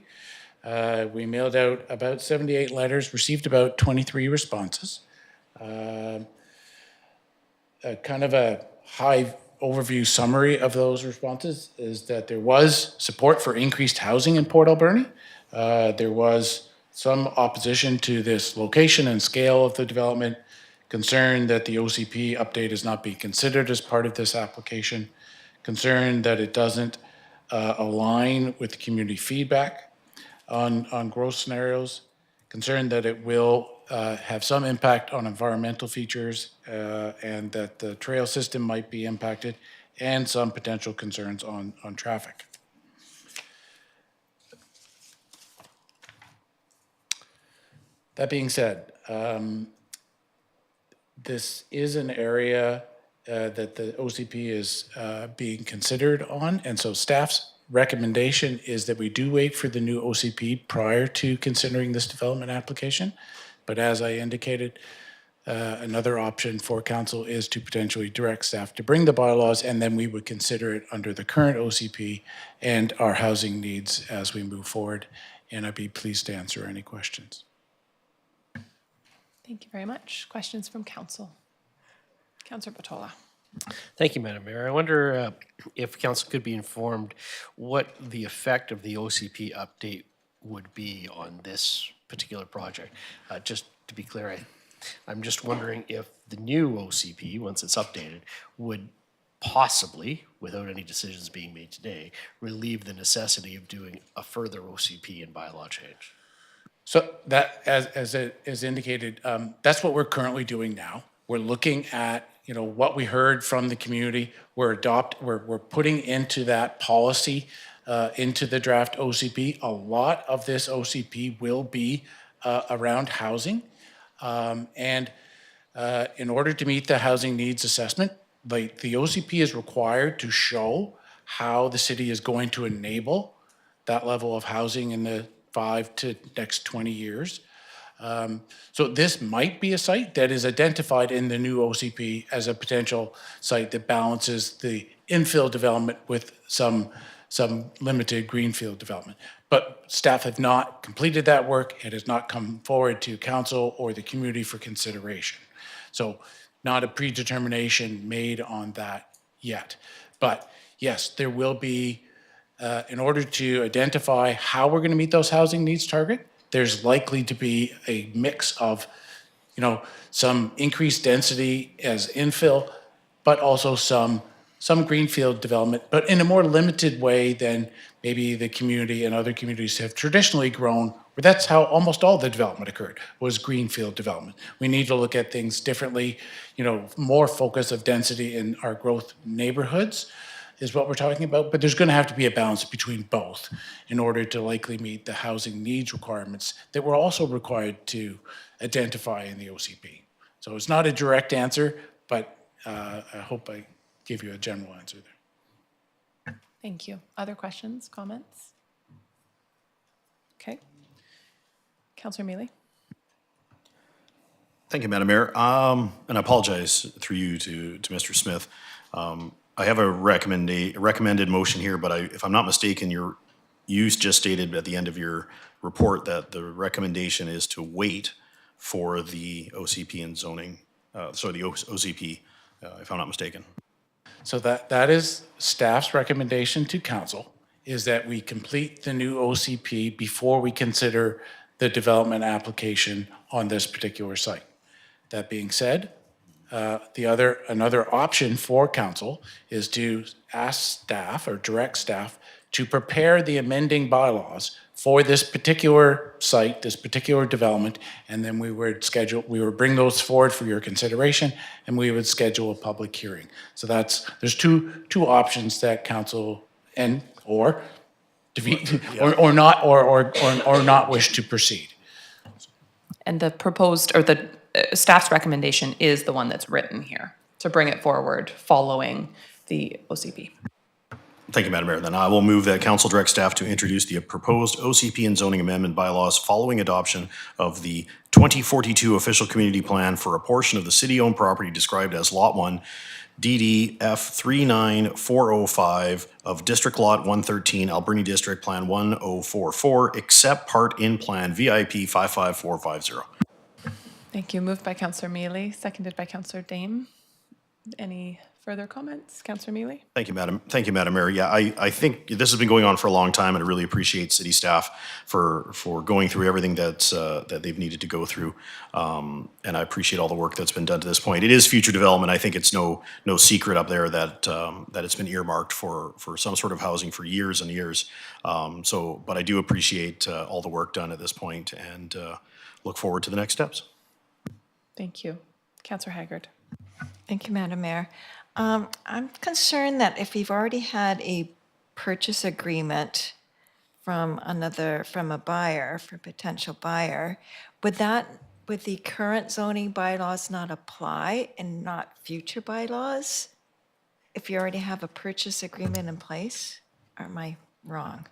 We mailed out about 78 letters, received about 23 responses. Kind of a high overview summary of those responses is that there was support for increased housing in Port Alberni. There was some opposition to this location and scale of the development, concern that the OCP update is not being considered as part of this application, concern that it doesn't align with the community feedback on growth scenarios, concern that it will have some impact on environmental features and that the trail system might be impacted, and some potential concerns on traffic. That being said, this is an area that the OCP is being considered on, and so staff's recommendation is that we do wait for the new OCP prior to considering this development application. But as I indicated, another option for council is to potentially direct staff to bring the bylaws, and then we would consider it under the current OCP and our housing needs as we move forward. And I'd be pleased to answer any questions. Thank you very much. Questions from council? Councillor Batola. Thank you, Madam Mayor. I wonder if council could be informed what the effect of the OCP update would be on this particular project. Just to be clear, I'm just wondering if the new OCP, once it's updated, would possibly, without any decisions being made today, relieve the necessity of doing a further OCP and bylaw change. So that, as it is indicated, that's what we're currently doing now. We're looking at what we heard from the community. We're putting into that policy, into the draft OCP. A lot of this OCP will be around housing. And in order to meet the housing needs assessment, the OCP is required to show how the city is going to enable that level of housing in the 5 to next 20 years. So this might be a site that is identified in the new OCP as a potential site that balances the infill development with some limited greenfield development. But staff have not completed that work. It has not come forward to council or the community for consideration. So not a predetermination made on that yet. But yes, there will be, in order to identify how we're going to meet those housing needs target, there's likely to be a mix of, some increased density as infill, but also some greenfield development, but in a more limited way than maybe the community and other communities have traditionally grown, where that's how almost all the development occurred, was greenfield development. We need to look at things differently, more focus of density in our growth neighborhoods is what we're talking about, but there's going to have to be a balance between both in order to likely meet the housing needs requirements that we're also required to identify in the OCP. So it's not a direct answer, but I hope I gave you a general answer there. Thank you. Other questions, comments? Okay. Councillor Mealy. Thank you, Madam Mayor. And I apologize through you to Mr. Smith. I have a recommended motion here, but if I'm not mistaken, you just stated at the end of your report that the recommendation is to wait for the OCP and zoning, the OCP, if I'm not mistaken. So that is staff's recommendation to council, is that we complete the new OCP before we consider the development application on this particular site. That being said, another option for council is to ask staff or direct staff to prepare the amending bylaws for this particular site, this particular development, and then we would bring those forward for your consideration, and we would schedule a public hearing. So there's two options that council or defeat or not wish to proceed. And the proposed, or the staff's recommendation is the one that's written here, to bring it forward following the OCP. Thank you, Madam Mayor. Then I will move that council direct staff to introduce the proposed OCP and zoning amendment bylaws following adoption of the 2042 official community plan for a portion of the city-owned property described as Lot 1, DDF 39405 of District Lot 113, Alberni District Plan 1044, except part in plan VIP 55450. Thank you. Moved by Councillor Mealy, seconded by Councillor Dame. Any further comments? Councillor Mealy? Thank you, Madam Mayor. Yeah, I think this has been going on for a long time, and I really appreciate city staff for going through everything that they've needed to go through. And I appreciate all the work that's been done to this point. It is future development. I think it's no secret up there that it's been earmarked for some sort of housing for years and years. But I do appreciate all the work done at this point, and look forward to the next steps. Thank you. Councillor Haggard. Thank you, Madam Mayor. I'm concerned that if we've already had a purchase agreement from a buyer, for a potential buyer, would the current zoning bylaws not apply and not future bylaws? If you already have a purchase agreement in place, or am I wrong?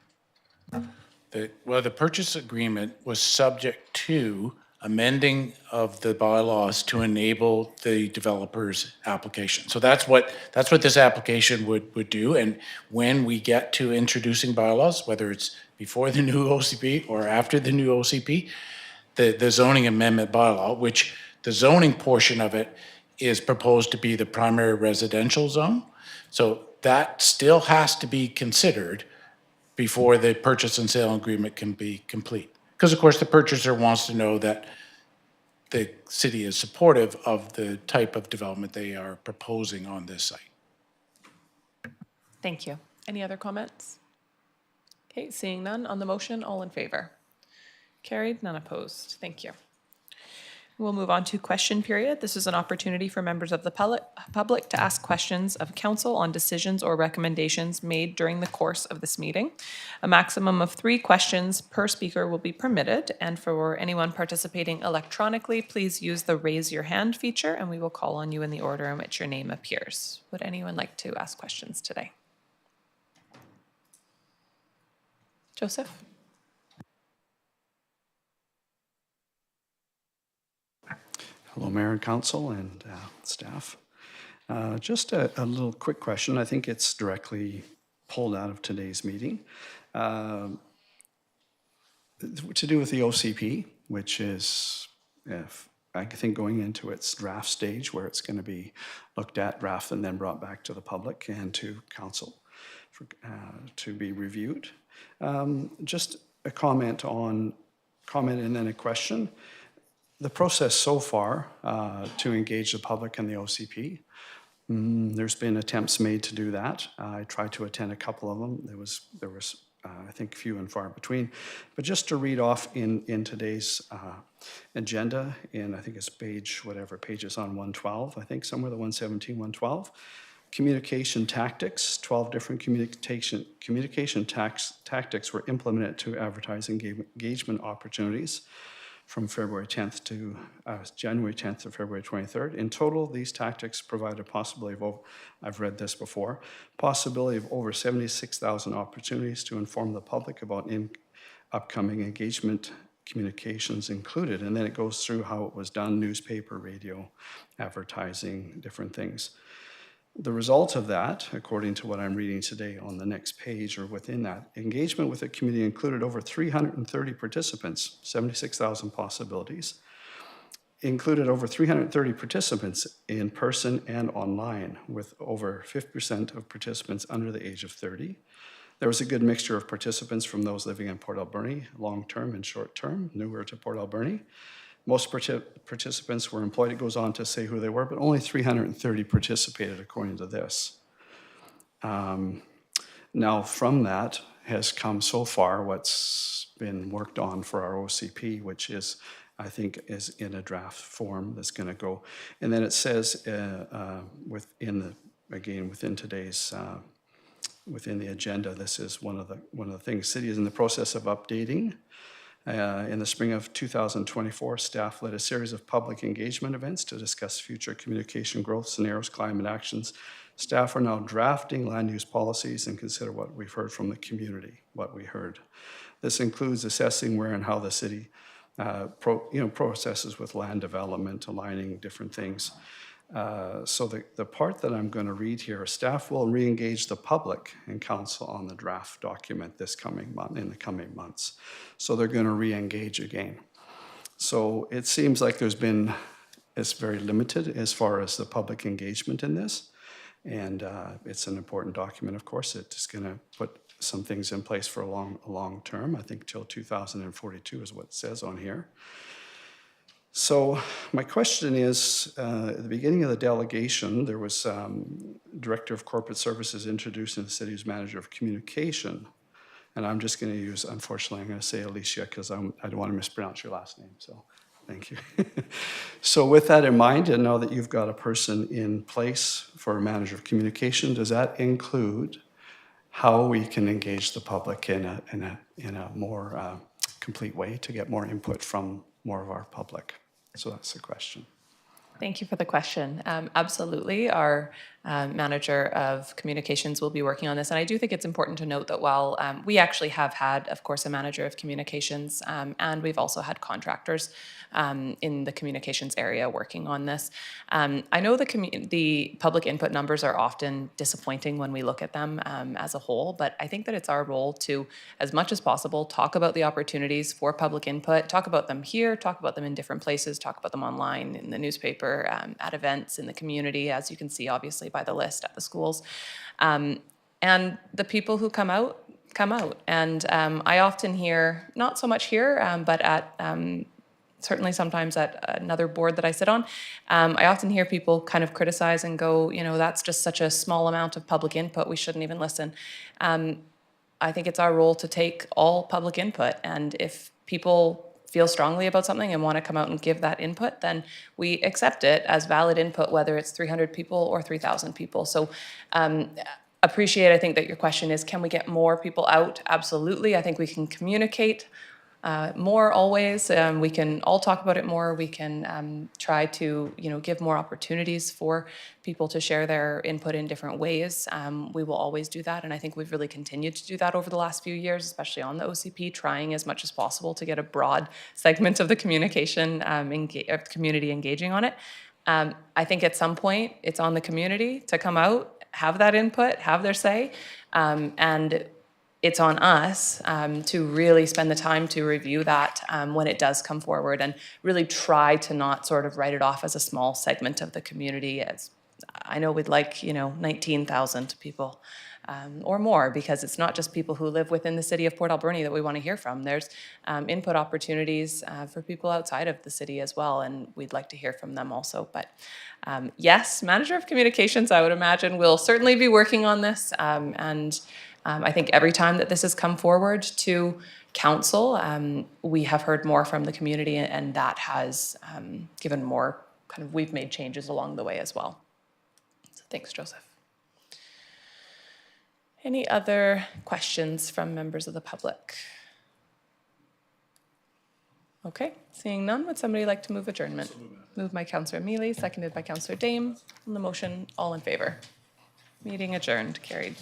The purchase agreement was subject to amending of the bylaws to enable the developer's application. So that's what this application would do. And when we get to introducing bylaws, whether it's before the new OCP or after the new OCP, the zoning amendment bylaw, which the zoning portion of it is proposed to be the primary residential zone. So that still has to be considered before the purchase and sale agreement can be complete. Because of course the purchaser wants to know that the city is supportive of the type of development they are proposing on this site. Thank you. Any other comments? Okay, seeing none on the motion, all in favor? Carried, none opposed. Thank you. We'll move on to question period. This is an opportunity for members of the public to ask questions of council on decisions or recommendations made during the course of this meeting. A maximum of 3 questions per speaker will be permitted, and for anyone participating electronically, please use the raise your hand feature and we will call on you in the order in which your name appears. Would anyone like to ask questions today? Joseph? Hello, Mayor and Council and staff. Just a little quick question. I think it's directly pulled out of today's meeting. To do with the OCP, which is, I think, going into its draft stage where it's going to be looked at, draft, and then brought back to the public and to council to be reviewed. Just a comment and then a question. The process so far to engage the public in the OCP, there's been attempts made to do that. I tried to attend a couple of them. There was I think few and far between. But just to read off in today's agenda, I think it's pages on 112, I think somewhere the 117, 112. Communication tactics, 12 different communication tactics were implemented to advertise engagement opportunities from February 10th to January 10th to February 23rd. In total, these tactics provide a possibility of, I've read this before, possibility of over 76,000 opportunities to inform the public about upcoming engagement communications included. And then it goes through how it was done, newspaper, radio, advertising, different things. The result of that, according to what I'm reading today on the next page or within that, engagement with the community included over 330 participants, 76,000 possibilities, included over 330 participants in person and online, with over 50% of participants under the age of 30. There was a good mixture of participants from those living in Port Alberni, long-term and short-term, newer to Port Alberni. Most participants were employed. It goes on to say who they were, but only 330 participated according to this. Now from that has come so far what's been worked on for our OCP, which is, I think, is in a draft form that's going to go. And then it says within today's within the agenda, this is one of the things. City is in the process of updating. In the spring of 2024, staff led a series of public engagement events to discuss future communication growth scenarios, climate actions. Staff are now drafting land use policies and consider what we've heard from the community, what we heard. This includes assessing where and how the city processes with land development, aligning different things. So the part that I'm going to read here, staff will re-engage the public and council on the draft document in the coming months. So they're going to re-engage again. So it seems like it's very limited as far as the public engagement in this. And it's an important document, of course. It's going to put some things in place for a long term. I think till 2042 is what it says on here. So my question is, at the beginning of the delegation, there was Director of Corporate Services introducing the city's Manager of Communication. And I'm just going to use, unfortunately, I'm going to say Alicia because I don't want to mispronounce your last name. So thank you. So with that in mind, and now that you've got a person in place for a Manager of Communication, does that include how we can engage the public in a more complete way to get more input from more of our public? So that's the question. Thank you for the question. Absolutely, our manager of communications will be working on this. And I do think it's important to note that while we actually have had, of course, a manager of communications, and we've also had contractors in the communications area working on this. I know the public input numbers are often disappointing when we look at them as a whole, but I think that it's our role to, as much as possible, talk about the opportunities for public input, talk about them here, talk about them in different places, talk about them online, in the newspaper, at events, in the community, as you can see, obviously, by the list at the schools. And the people who come out. And I often hear, not so much here, but at certainly sometimes at another board that I sit on, I often hear people kind of criticize and go, that's just such a small amount of public input, we shouldn't even listen. I think it's our role to take all public input, and if people feel strongly about something and want to come out and give that input, then we accept it as valid input, whether it's 300 people or 3,000 people. So appreciate, I think that your question is, can we get more people out? Absolutely. I think we can communicate more always. We can all talk about it more. We can try to, give more opportunities for people to share their input in different ways. We will always do that, and I think we've really continued to do that over the last few years, especially on the OCP, trying as much as possible to get a broad segment of the communication, of the community engaging on it. I think at some point it's on the community to come out, have that input, have their say, and it's on us to really spend the time to review that when it does come forward, and really try to not sort of write it off as a small segment of the community. As I know we'd like, 19,000 people or more, because it's not just people who live within the city of Port Alberni that we want to hear from. There's input opportunities for people outside of the city as well, and we'd like to hear from them also. But yes, Manager of Communications, I would imagine, will certainly be working on this, and I think every time that this has come forward to council, we have heard more from the community, and that has given more we've made changes along the way as well. So thanks, Joseph. Any other questions from members of the public? Okay, seeing none, would somebody like to move adjournment? Moved by Councillor Mealy, seconded by Councillor Dame. On the motion, all in favor. Meeting adjourned, carried.